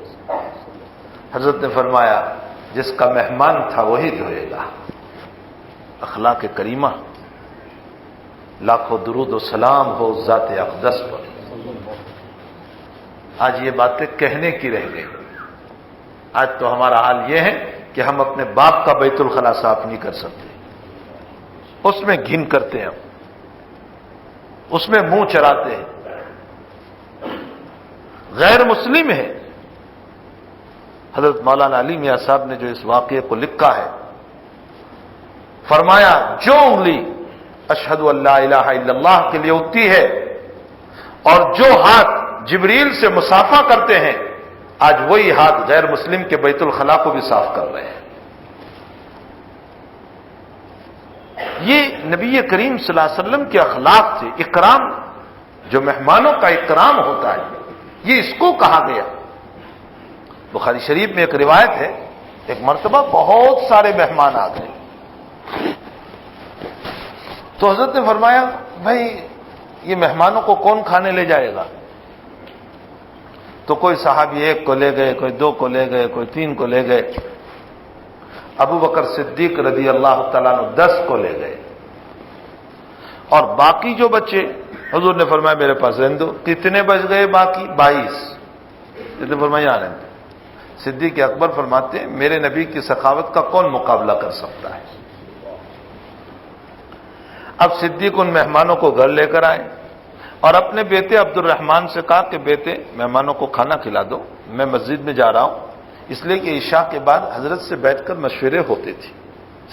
حضرت نے فرمایا جس کا مہمان تھا وہی دھوئے گا۔ اخلاق کریمہ، لاکھوں درود و سلام ہو ذات اقدس پر۔ آج یہ باتیں کہنے کی رہ گئی، آج تو ہمارا حال یہ ہے کہ ہم اپنے باپ کا بیت الخلا صاف نہیں کر سکتے، اس میں گھن کرتے ہیں، اس میں منہ چراتے ہیں، غیر مسلم ہے۔ حضرت مولانا علی میاں صاحب نے جو اس واقعے کو لکھا ہے، فرمایا جو انگلی اشہد ان لا الہ الا اللہ کے لیے اٹھتی ہے اور جو ہاتھ جبریل سے مصافحہ کرتے ہیں، آج وہی ہاتھ غیر مسلم کے بیت الخلا کو بھی صاف کر رہے ہیں۔ یہ نبی کریم صلی اللہ علیہ وسلم کے اخلاق تھے، اکرام، جو مہمانوں کا اکرام ہوتا ہے، یہ اس کو کہا گیا۔ بخاری شریف میں ایک روایت ہے، ایک مرتبہ بہت سارے مہمان آ گئے تو حضرت نے فرمایا بھائی یہ مہمانوں کو کون کھانے لے جائے گا؟ تو کوئی صحابی 1 کو لے گئے، کوئی 2 کو لے گئے، کوئی 3 کو لے گئے، ابو بکر صدیق رضی اللہ تعالیٰ عنہ 10 کو لے گئے، اور باقی جو بچے حضور نے فرمایا میرے پاس رہنے دو۔ کتنے بچ گئے باقی؟ 22۔ حضرت نے فرمایا آنے دو۔ صدیق اکبر فرماتے ہیں میرے نبی کی سخاوت کا کون مقابلہ کر سکتا ہے؟ اب صدیق ان مہمانوں کو گھر لے کر آئے اور اپنے بیٹے عبد الرحمن سے کہا کہ بیٹے مہمانوں کو کھانا کھلا دو، میں مسجد میں جا رہا ہوں، اس لیے کہ عشاء کے بعد حضرت سے بیٹھ کر مشورے ہوتے تھے۔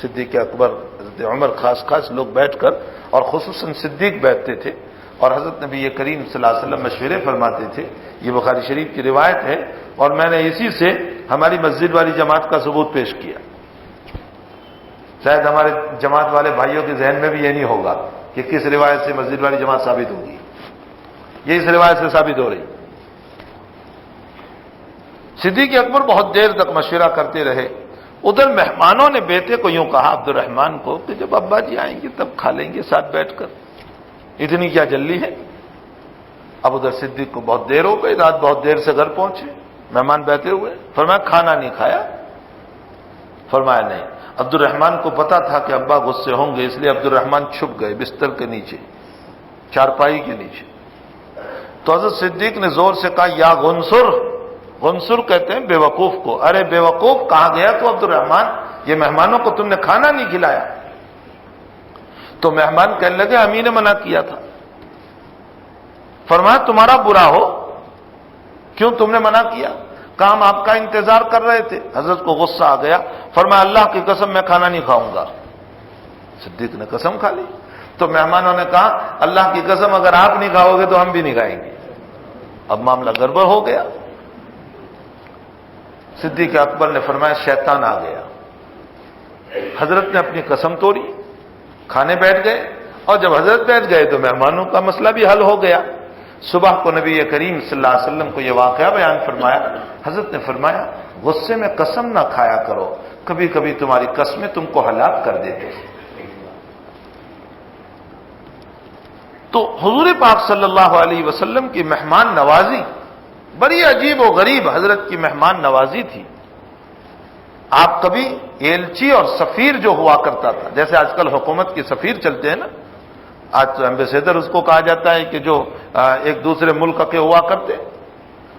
صدیق اکبر، حضرت عمر، خاص لوگ بیٹھ کر، اور خصوصاً صدیق بیٹھتے تھے اور حضرت نبی کریم صلی اللہ علیہ وسلم مشورے فرماتے تھے۔ یہ بخاری شریف کی روایت ہے اور میں نے اسی سے ہماری مسجد والی جماعت کا ثبوت پیش کیا۔ شاید ہمارے جماعت والے بھائیوں کے ذہن میں بھی یہ نہیں ہوگا کہ کس روایت سے مسجد والی جماعت ثابت ہوگی، یہ اس روایت سے ثابت ہو رہی۔ صدیق اکبر بہت دیر تک مشورہ کرتے رہے۔ ادھر مہمانوں نے بیٹے کو یوں کہا عبد الرحمن کو کہ جب ابا جی آئیں گے تب کھا لیں گے ساتھ بیٹھ کر، اتنی کیا جلدی ہے؟ ابو ذر صدیق کو بہت دیر ہو گئی، رات بہت دیر سے گھر پہنچے، مہمان بیٹھے ہوئے، فرمایا کھانا نہیں کھایا؟ فرمایا نہیں۔ عبد الرحمن کو پتا تھا کہ ابا غصے ہوں گے، اس لیے عبد الرحمن چھپ گئے بستر کے نیچے، چارپائی کے نیچے۔ تو حضرت صدیق نے زور سے کہا یا غنصر، غنصر کہتے ہیں بے وقوف کو، ارے بے وقوف کہاں گیا تو عبد الرحمن، یہ مہمانوں کو تم نے کھانا نہیں کھلایا؟ تو مہمان کہنے لگے امی نے منع کیا تھا۔ فرمایا تمہارا برا ہو، کیوں تم نے منع کیا؟ کہا ہم آپ کا انتظار کر رہے تھے۔ حضرت کو غصہ آ گیا، فرمایا اللہ کی قسم میں کھانا نہیں کھاؤں گا۔ صدیق نے قسم کھا لی۔ تو مہمانوں نے کہا اللہ کی قسم اگر آپ نہیں کھاؤ گے تو ہم بھی نہیں کھائیں گے۔ اب معاملہ گڑبڑ ہو گیا۔ صدیق اکبر نے فرمایا شیطان آ گیا۔ حضرت نے اپنی قسم توڑی، کھانے بیٹھ گئے، اور جب حضرت بیٹھ گئے تو مہمانوں کا مسئلہ بھی حل ہو گیا۔ صبح کو نبی کریم صلی اللہ علیہ وسلم کو یہ واقعہ بیان فرمایا۔ حضرت نے فرمایا غصے میں قسم نہ کھایا کرو، کبھی کبھی تمہاری قسمیں تم کو ہلاک کر دیتے ہیں۔ تو حضور پاک صلی اللہ علیہ وسلم کی مہمان نوازی بڑی عجیب و غریب حضرت کی مہمان نوازی تھی۔ آپ کبھی ایلچی اور سفیر جو ہوا کرتا تھا، جیسے آج کل حکومت کے سفیر چلتے ہیں نا، آج تو ایمبیسیڈر اس کو کہا جاتا ہے کہ جو ایک دوسرے ملک کے ہوا کرتے،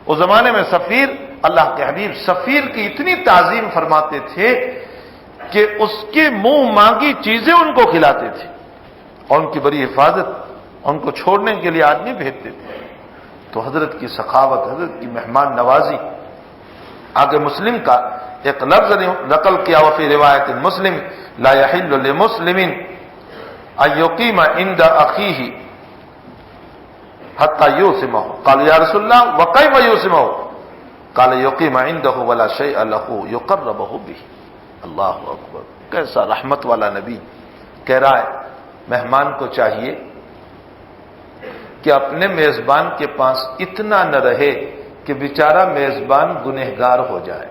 اس زمانے میں سفیر، اللہ کے حبیب سفیر کی اتنی تعظیم فرماتے تھے کہ اس کے منہ مانگی چیزیں ان کو کھلاتے تھے، اور ان کی بڑی حفاظت، ان کو چھوڑنے کے لیے آدمی بھیجتے تھے۔ تو حضرت کی سخاوت، حضرت کی مہمان نوازی۔ آگے مسلم کا ایک لفظ نقل کیا، وفی روایت مسلم لا یحل لمسلم ان یقیم عند اخیہ حتی یوسمہ، قال یا رسول اللہ وکیف یوسمہ، قال یقیم عنده ولا شیء له یقربہ بہ۔ اللہ اکبر، کیسا رحمت والا نبی کہہ رہا ہے مہمان کو چاہیے کہ اپنے میزبان کے پاس اتنا نہ رہے کہ بیچارہ میزبان گنہگار ہو جائے۔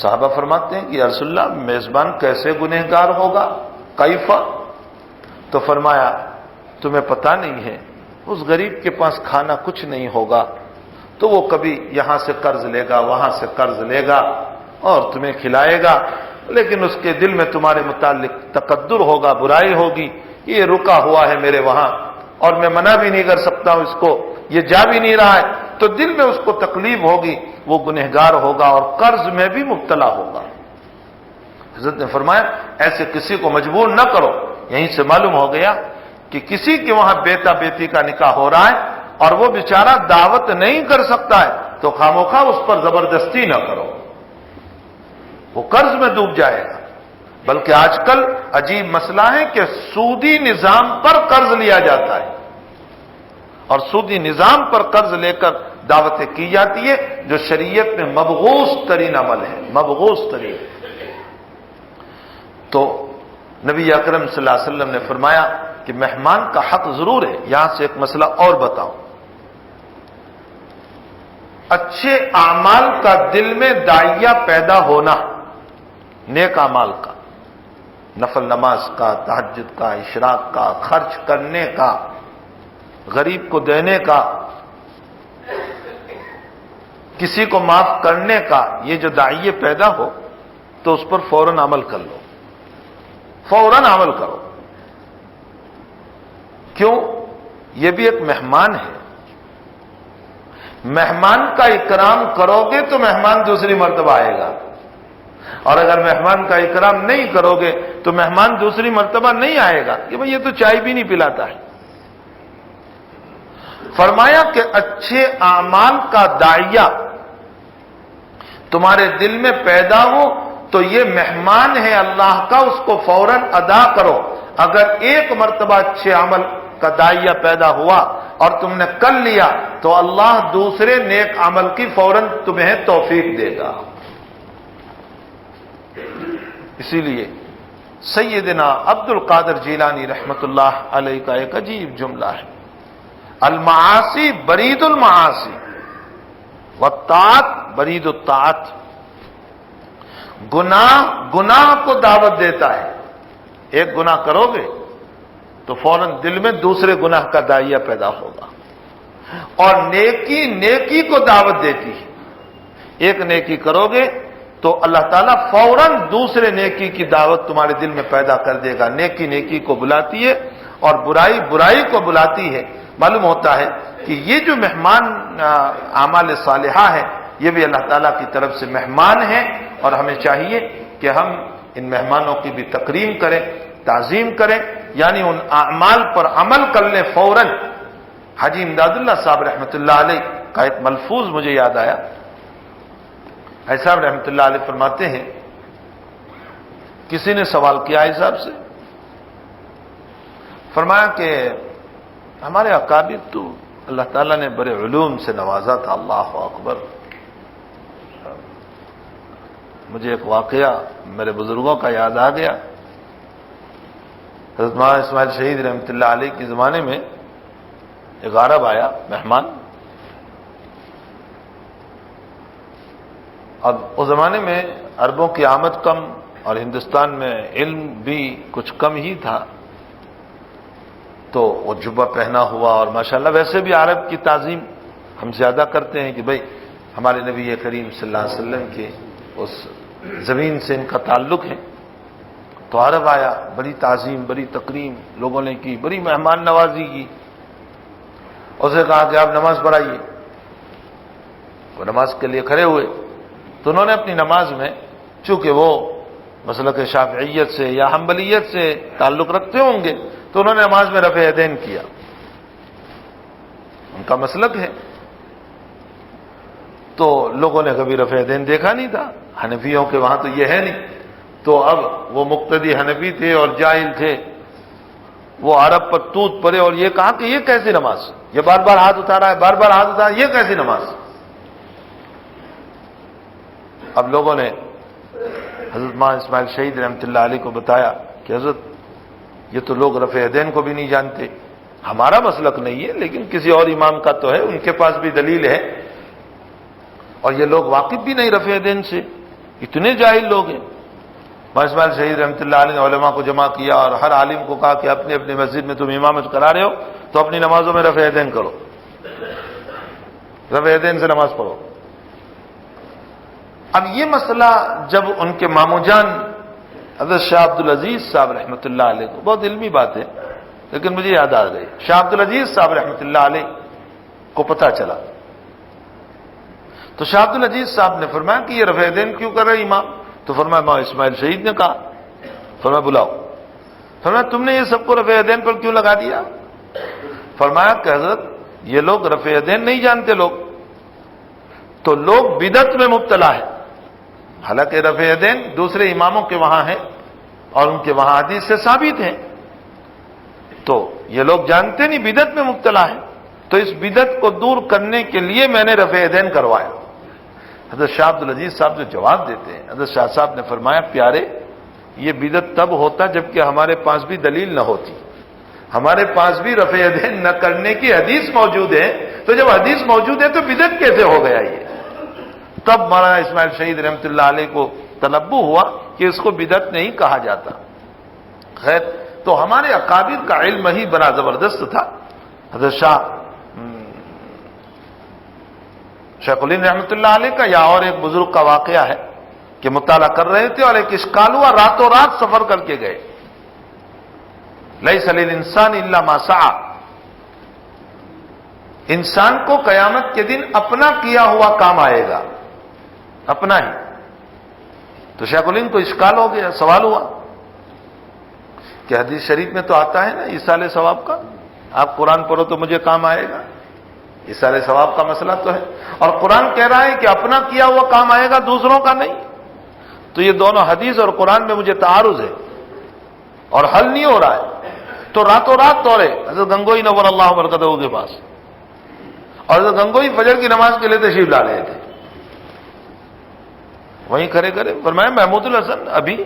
صحابہ فرماتے ہیں کہ یا رسول اللہ میزبان کیسے گنہگار ہوگا؟ کیفا؟ تو فرمایا تمہیں پتہ نہیں ہے اس غریب کے پاس کھانا کچھ نہیں ہوگا تو وہ کبھی یہاں سے قرض لے گا، وہاں سے قرض لے گا اور تمہیں کھلائے گا، لیکن اس کے دل میں تمہارے متعلق تقدر ہوگا، برائی ہوگی، یہ رکا ہوا ہے میرے وہاں اور میں منع بھی نہیں کر سکتا ہوں اس کو، یہ جا بھی نہیں رہا ہے، تو دل میں اس کو تکلیف ہوگی، وہ گنہگار ہوگا اور قرض میں بھی مبتلا ہوگا۔ حضرت نے فرمایا ایسے کسی کو مجبور نہ کرو۔ یہیں سے معلوم ہو گیا کہ کسی کے وہاں بیٹا بیٹی کا نکاح ہو رہا ہے اور وہ بیچارہ دعوت نہیں کر سکتا ہے تو خاموخواہ اس پر زبردستی نہ کرو، وہ قرض میں ڈوب جائے گا۔ بلکہ آج کل عجیب مسئلہ ہے کہ سودی نظام پر قرض لیا جاتا ہے، اور سودی نظام پر قرض لے کر دعوتیں کی جاتی ہے، جو شریعت میں مبغوض ترین عمل ہے، مبغوض ترین۔ تو نبی اکرم صلی اللہ علیہ وسلم نے فرمایا کہ مہمان کا حق ضرور ہے۔ یہاں سے ایک مسئلہ اور بتاؤں، اچھے اعمال کا دل میں داعیہ پیدا ہونا، نیک اعمال کا، نفل نماز کا، تہجد کا، اشراق کا، خرچ کرنے کا، غریب کو دینے کا، کسی کو معاف کرنے کا، یہ جو داعیہ پیدا ہو تو اس پر فوراً عمل کر لو، فوراً عمل کرو۔ کیوں؟ یہ بھی ایک مہمان ہے، مہمان کا اکرام کرو گے تو مہمان دوسری مرتبہ آئے گا، اور اگر مہمان کا اکرام نہیں کرو گے تو مہمان دوسری مرتبہ نہیں آئے گا کہ بھئی یہ تو چائے بھی نہیں پلاتا ہے۔ فرمایا کہ اچھے اعمال کا داعیہ تمہارے دل میں پیدا ہو تو یہ مہمان ہے اللہ کا، اس کو فوراً ادا کرو۔ اگر ایک مرتبہ اچھے عمل کا داعیہ پیدا ہوا اور تم نے کر لیا تو اللہ دوسرے نیک عمل کی فوراً تمہیں توفیق دے گا۔ اسی لیے سیدنا عبد القادر جیلانی رحمت اللہ علیہ کا ایک عجیب جملہ ہے، المعاصی برید المعاصی والطاعت برید الطاعت۔ گناہ گناہ کو دعوت دیتا ہے، ایک گناہ کرو گے تو فوراً دل میں دوسرے گناہ کا داعیہ پیدا ہوگا. اور نیکی نیکی کو دعوت دیتی ہے. ایک نیکی کرو گے تو اللہ تعالیٰ فوراً دوسرے نیکی کی دعوت تمہارے دل میں پیدا کر دے گا. نیکی نیکی کو بلاتی ہے اور برائی برائی کو بلاتی ہے. معلوم ہوتا ہے کہ یہ جو مہمان اعمال صالحہ ہے یہ بھی اللہ تعالیٰ کی طرف سے مہمان ہیں، اور ہمیں چاہیے کہ ہم ان مہمانوں کی بھی تکریم کریں، تعظیم کریں، یعنی ان اعمال پر عمل کر لیں فوراً. حاجی امداد اللہ صاحب رحمۃ اللہ علیہ کا ایک ملفوظ مجھے یاد آیا. حاجی صاحب رحمۃ اللہ علیہ فرماتے ہیں، کسی نے سوال کیا حاجی صاحب سے، فرمایا کہ ہمارے اکابر تو اللہ تعالیٰ نے بڑے علوم سے نوازا تھا. اللہ اکبر. مجھے ایک واقعہ میرے بزرگوں کا یاد آ گیا. حضرت مولانا اسماعیل شہید رحمۃ اللہ علیہ کے زمانے میں ایک عرب آیا مہمان، اور اس زمانے میں عربوں کی آمد کم اور ہندوستان میں علم بھی کچھ کم ہی تھا. تو وہ جبہ پہنا ہوا، اور ماشاءاللہ ویسے بھی عرب کی تعظیم ہم زیادہ کرتے ہیں کہ بھئی ہمارے نبی کریم صلی اللہ علیہ وسلم کے اس زمین سے ان کا تعلق ہے. تو عرب آیا، بڑی تعظیم بڑی تکریم لوگوں نے کی، بڑی مہمان نوازی کی. اسے کہا کہ آپ نماز پڑھائیے. وہ نماز کے لیے کھڑے ہوئے تو انہوں نے اپنی نماز میں، چونکہ وہ مسلک شافعیت سے یا حنبلیت سے تعلق رکھتے ہوں گے، تو انہوں نے نماز میں رفع یدین کیا. ان کا مسلک ہے. تو لوگوں نے کبھی رفع یدین دیکھا نہیں تھا، حنفیوں کے وہاں تو یہ ہے نہیں. تو اب وہ مقتدی حنفی تھے اور جاہل تھے، وہ عرب پر تود پڑے اور یہ کہا کہ یہ کیسی نماز، یہ بار بار ہاتھ اٹھا رہا ہے، بار بار ہاتھ اٹھا رہا ہے، یہ کیسی نماز. اب لوگوں نے حضرت مولانا اسماعیل شہید رحمۃ اللہ علیہ کو بتایا کہ حضرت یہ تو لوگ رفع یدین کو بھی نہیں جانتے، ہمارا مسلک نہیں ہے لیکن کسی اور امام کا تو ہے، ان کے پاس بھی دلیل ہے، اور یہ لوگ واقف بھی نہیں رفع یدین سے، اتنے جاہل لوگ ہیں. مولانا اسماعیل شہید رحمۃ اللہ علیہ نے علماء کو جمع کیا اور ہر عالم کو کہا کہ اپنے اپنے مسجد میں تم امامت کرا رہے ہو تو اپنی نمازوں میں رفع یدین کرو، رفع یدین سے نماز پڑھو. اب یہ مسئلہ جب ان کے مامو جان حضرت شاہ عبد العزیز صاحب رحمۃ اللہ علیہ کو، بہت علمی بات ہے لیکن مجھے یاد آ گئی، شاہ عبد العزیز صاحب رحمۃ اللہ علیہ کو پتہ چلا تو شاہ عبد العزیز صاحب نے فرمایا کہ یہ رفع یدین کیوں کر رہے امام؟ تو فرمایا مولانا اسماعیل شہید نے کہا. فرمایا بلاؤ. فرمایا تم نے یہ سب کو رفع یدین پر کیوں لگا دیا؟ فرمایا کہ حضرت یہ لوگ رفع یدین نہیں جانتے، لوگ تو لوگ بدعت میں مبتلا ہے. حالانکہ رفع یدین دوسرے اماموں کے وہاں ہے اور ان کے وہاں حدیث سے ثابت ہیں، تو یہ لوگ جانتے نہیں، بدعت میں مبتلا ہے. تو اس بدعت کو دور کرنے کے لیے میں نے رفع یدین کروایا. حضرت شاہ عبد العزیز صاحب جو جواب دیتے ہیں، حضرت شاہ صاحب نے فرمایا پیارے یہ بدعت تب ہوتا جبکہ ہمارے پاس بھی دلیل نہ ہوتی، ہمارے پاس بھی رفع یدین نہ کرنے کی حدیث موجود ہے، تو جب حدیث موجود ہے تو بدعت کیسے ہو گیا یہ؟ تب مولانا اسماعیل شہید رحمۃ اللہ علیہ کو تنبہ ہوا کہ اس کو بدعت نہیں کہا جاتا. خیر، تو ہمارے اکابر کا علم ہی بڑا زبردست تھا. حضرت شیخ الہند رحمۃ اللہ علیہ کا یا اور ایک بزرگ کا واقعہ ہے کہ مطالعہ کر رہے تھے اور ایک اشکال ہوا، راتوں رات سفر کر کے گئے. لیس للانسان الا ما سعى، انسان کو قیامت کے دن اپنا کیا ہوا کام آئے گا، اپنا ہی. تو شیخ الہند کو اشکال ہو گیا، سوال ہوا کہ حدیث شریف میں تو آتا ہے نا ایصال ثواب کا، آپ قرآن پڑھو تو مجھے کام آئے گا، ایصال ثواب کا مسئلہ تو ہے، اور قرآن کہہ رہا ہے کہ اپنا کیا ہوا کام آئے گا، دوسروں کا نہیں. تو یہ دونوں حدیث اور قرآن میں مجھے تعارض ہے اور حل نہیں ہو رہا ہے. تو راتوں رات دوڑے حضرت گنگوئی نور اللہ برکتہ کے پاس، اور حضرت گنگوئی فجر کی نماز کے لیے تشریف لا رہے تھے. وہیں کھڑے کھڑے فرمایا محمود الحسن ابھی؟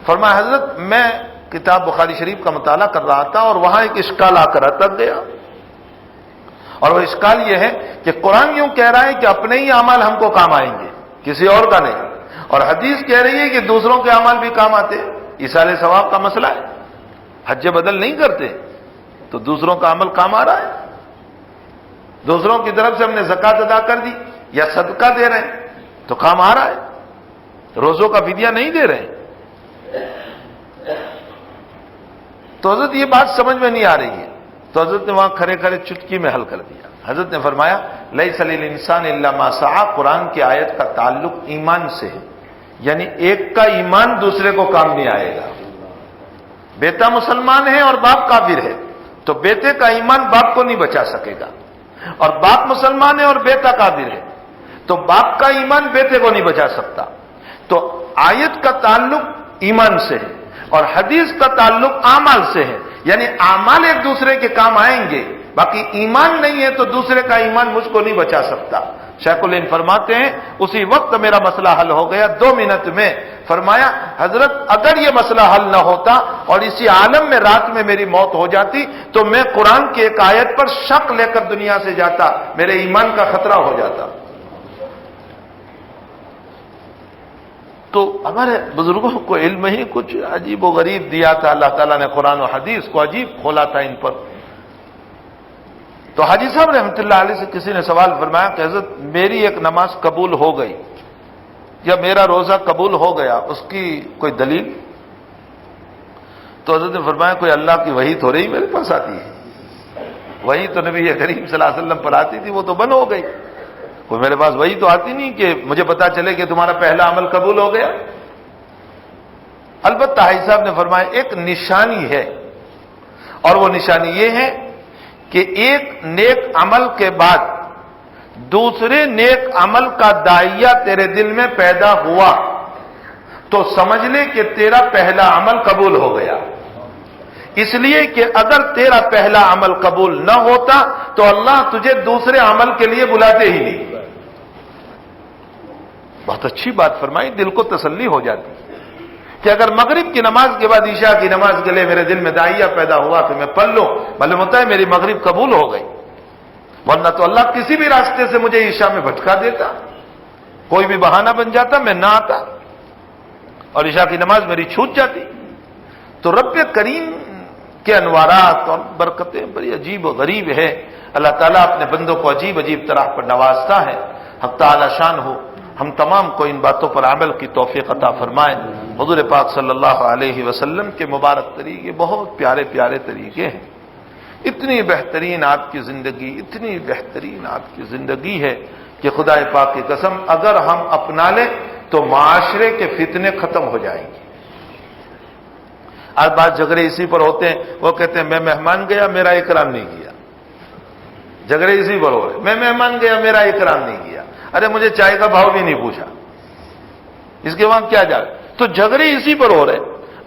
فرمایا حضرت میں کتاب بخاری شریف کا مطالعہ کر رہا تھا اور وہاں ایک اشکال آ کر اٹک گیا، اور وہ اشکال یہ ہے کہ قرآن یوں کہہ رہا ہے کہ اپنے ہی اعمال ہم کو کام آئیں گے، کسی اور کا نہیں، اور حدیث کہہ رہی ہے کہ دوسروں کے اعمال بھی کام آتے ہیں، ایصال ثواب کا مسئلہ ہے. حج بدل نہیں کرتے تو دوسروں کا عمل کام آ رہا ہے. دوسروں کی طرف سے ہم نے زکوٰۃ ادا کر دی یا صدقہ دے رہے ہیں تو کام آ رہا ہے. روزوں کا فدیہ نہیں دے رہے ہیں. تو حضرت یہ بات سمجھ میں نہیں آ رہی ہے تو حضرت نے وہاں کھڑے کھڑے چٹکی میں حل کر دیا. حضرت نے فرمایا لیس للانسان الا ما سعى. قرآن کی آیت کا تعلق ایمان سے ہے، یعنی ایک کا ایمان دوسرے کو کام نہیں آئے گا. بیٹا مسلمان ہے اور باپ کافر ہے تو بیٹے کا ایمان باپ کو نہیں بچا سکے گا، اور باپ مسلمان ہے اور بیٹا کافر ہے تو باپ کا ایمان بیٹے کو نہیں بچا سکتا. تو آیت کا تعلق ایمان سے ہے اور حدیث کا تعلق اعمال سے ہے، یعنی اعمال ایک دوسرے کے کام آئیں گے، باقی ایمان نہیں ہے تو دوسرے کا ایمان مجھ کو نہیں بچا سکتا. شیخ الہند فرماتے ہیں اسی وقت میرا مسئلہ حل ہو گیا 2 منٹ میں. فرمایا حضرت اگر یہ مسئلہ حل نہ ہوتا اور اسی عالم میں رات میں میری موت ہو جاتی تو میں قرآن کی ایک آیت پر شک لے کر دنیا سے جاتا، میرے ایمان کا خطرہ ہو جاتا. تو ہمارے بزرگوں کو علم ہی کچھ عجیب و غریب دیا تھا. اللہ تعالیٰ نے قرآن و حدیث کو عجیب کھولا تھا ان پر. تو حاجی صاحب رحمۃ اللہ علیہ سے کسی نے سوال فرمایا کہ حضرت میری ایک نماز قبول ہو گئی یا میرا روزہ قبول ہو گیا، اس کی کوئی دلیل؟ تو حضرت نے فرمایا کوئی اللہ کی وحی تو رہی میرے پاس آتی ہے، وحی تو نبی کریم صلی اللہ علیہ وسلم پر آتی تھی، وہ تو بند ہو گئی. کوئی میرے پاس وحی تو آتی نہیں کہ مجھے پتا چلے کہ تمہارا پہلا عمل قبول ہو گیا. البتہ حاجی صاحب نے فرمایا ایک نشانی ہے، اور وہ نشانی یہ ہے کہ ایک نیک عمل کے بعد دوسرے نیک عمل کا داعیہ تیرے دل میں پیدا ہوا تو سمجھ لے کہ تیرا پہلا عمل قبول ہو گیا. اس لیے کہ اگر تیرا پہلا عمل قبول نہ ہوتا تو اللہ تجھے دوسرے عمل کے لیے بلاتے ہی نہیں. بہت اچھی بات فرمائی، دل کو تسلی ہو جاتی کہ اگر مغرب کی نماز کے بعد عشاء کی نماز کے لیے میرے دل میں داعیہ پیدا ہوا تو میں پڑھ لوں، معلوم ہوتا ہے میری مغرب قبول ہو گئی. ورنہ تو اللہ کسی بھی راستے سے مجھے عشاء میں بھٹکا دیتا، کوئی بھی بہانہ بن جاتا، میں نہ آتا اور عشاء کی نماز میری چھوٹ جاتی. تو رب کریم کے انوارات اور برکتیں بڑی عجیب و غریب ہے. اللہ تعالیٰ اپنے بندوں کو عجیب عجیب طرح پر نوازتا ہے. حق تعالی شان ہو ہم تمام کو ان باتوں پر عمل کی توفیق عطا فرمائے. حضور پاک صلی اللہ علیہ وسلم کے مبارک طریقے بہت پیارے پیارے طریقے ہیں. اتنی بہترین آپ کی زندگی، اتنی بہترین آپ کی زندگی ہے کہ خدا پاک کی قسم اگر ہم اپنا لیں تو معاشرے کے فتنے ختم ہو جائیں گے. آج بات جھگڑے اسی پر ہوتے ہیں، وہ کہتے ہیں میں مہمان گیا میرا اکرام نہیں کیا. جھگڑے اسی پر ہو رہے، میں مہمان گیا میرا اکرام نہیں کیا، ارے مجھے چائے کا بھاؤ بھی نہیں پوچھا، اس کے وہاں کیا جائے. تو جھگڑے اسی پر ہو رہے.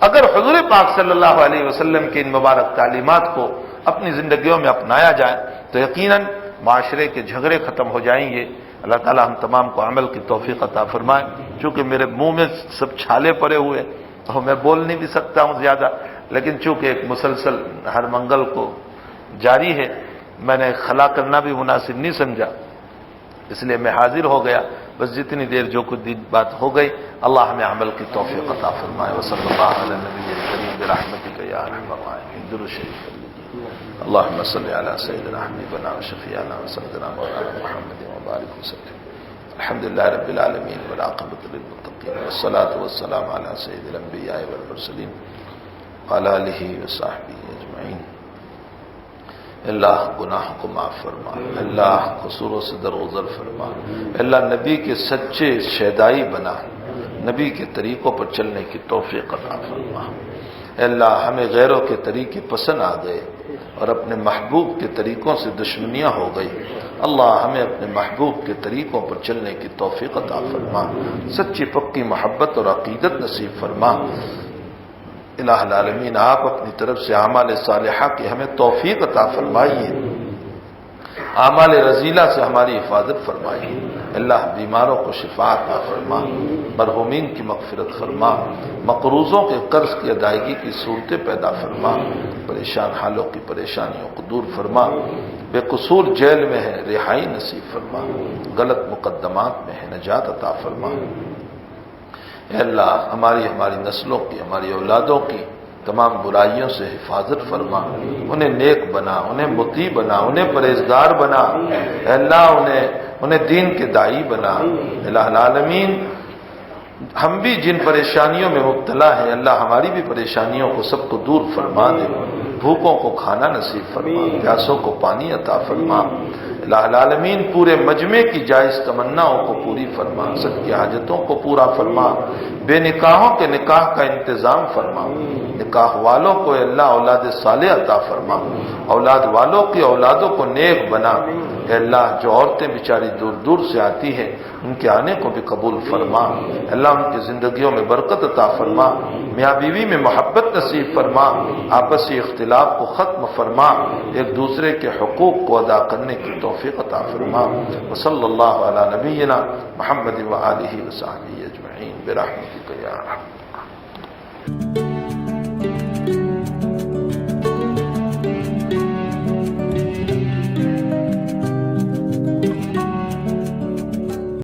اگر حضور پاک صلی اللہ علیہ وسلم کی ان مبارک تعلیمات کو اپنی زندگیوں میں اپنایا جائے تو یقیناً معاشرے کے جھگڑے ختم ہو جائیں گے. اللہ تعالی ہم تمام کو عمل کی توفیق عطا فرمائے. چونکہ میرے منہ میں سب چھالے پڑے ہوئے تو میں بول نہیں بھی سکتا ہوں زیادہ، لیکن چونکہ ایک مسلسل ہر منگل کو جاری ہے، میں نے خلا کرنا بھی مناسب نہیں سمجھا، اس لیے میں حاضر ہو گیا. بس جتنی دیر جو کچھ دن بات ہو گئی اللہ ہمیں عمل کی توفیق عطا فرمائے. وصلی اللہ علی النبی الکریم برحمتک یا ارحم الراحمین. درود شریف اللهم صل على سيدنا حبيبنا وشفيعنا وسندنا مولانا محمد وبارك وسلم. الحمد لله رب العالمين والعاقبة للمتقين والصلاة والسلام على سيد الأنبياء والمرسلين وعلى آله وصحبه أجمعين. اللہ گناہ کو معاف فرما، اللہ قصوروں سے درگزر فرما، اللہ نبی کے سچے شیدائی بنا، نبی کے طریقوں پر چلنے کی توفیق عطا فرما. اللہ ہمیں غیروں کے طریقے پسند آ گئے اور اپنے محبوب کے طریقوں سے دشمنیاں ہو گئی. اللہ ہمیں اپنے محبوب کے طریقوں پر چلنے کی توفیق عطا فرما، سچی پکی محبت اور عقیدت نصیب فرما. الہ العالمین آپ اپنی طرف سے اعمال صالحہ کی ہمیں توفیق عطا فرمائیے، اعمال رذیلہ سے ہماری حفاظت فرمائیے. اللہ بیماروں کو شفا عطا فرما، مرحومین کی مغفرت فرما، مقروضوں کے قرض کی ادائیگی کی صورتیں پیدا فرما، پریشان حالوں کی پریشانیوں کو دور فرما، بے قصور جیل میں ہے رہائی نصیب فرما، غلط مقدمات میں ہے نجات عطا فرما. اے اللہ ہماری نسلوں کی، ہماری اولادوں کی تمام برائیوں سے حفاظت فرما، انہیں نیک بنا، انہیں مطیع بنا، انہیں پرہیزگار بنا، اے اللہ انہیں دین کے داعی بنا۔ الہ العالمین ہم بھی جن پریشانیوں میں مبتلا ہیں اللہ ہماری بھی پریشانیوں کو سب کو دور فرما دے، بھوکوں کو کھانا نصیب فرما، پیاسوں کو پانی عطا فرما۔ الہ العالمین پورے مجمع کی جائز تمناؤں کو پوری فرما، سب کی حاجتوں کو پورا فرما، بے نکاحوں کے نکاح کا انتظام فرما، نکاح والوں کو اے اللہ اولاد صالح عطا فرما، اولاد والوں کی اولادوں کو نیک بنا۔ اے اللہ جو عورتیں بیچاری دور دور سے آتی ہیں ان کے آنے کو بھی قبول فرما، اللہ ان کی زندگیوں میں برکت عطا فرما، میاں بیوی میں محبت نصیب فرما، آپسی اختلاف کو ختم فرما، ایک دوسرے کے حقوق کو ادا کرنے کی توفیق عطا فرما۔ وصلی اللہ علی نبینا محمد وآلہ وصحبہ اجمعین برحمتک یا ارحم۔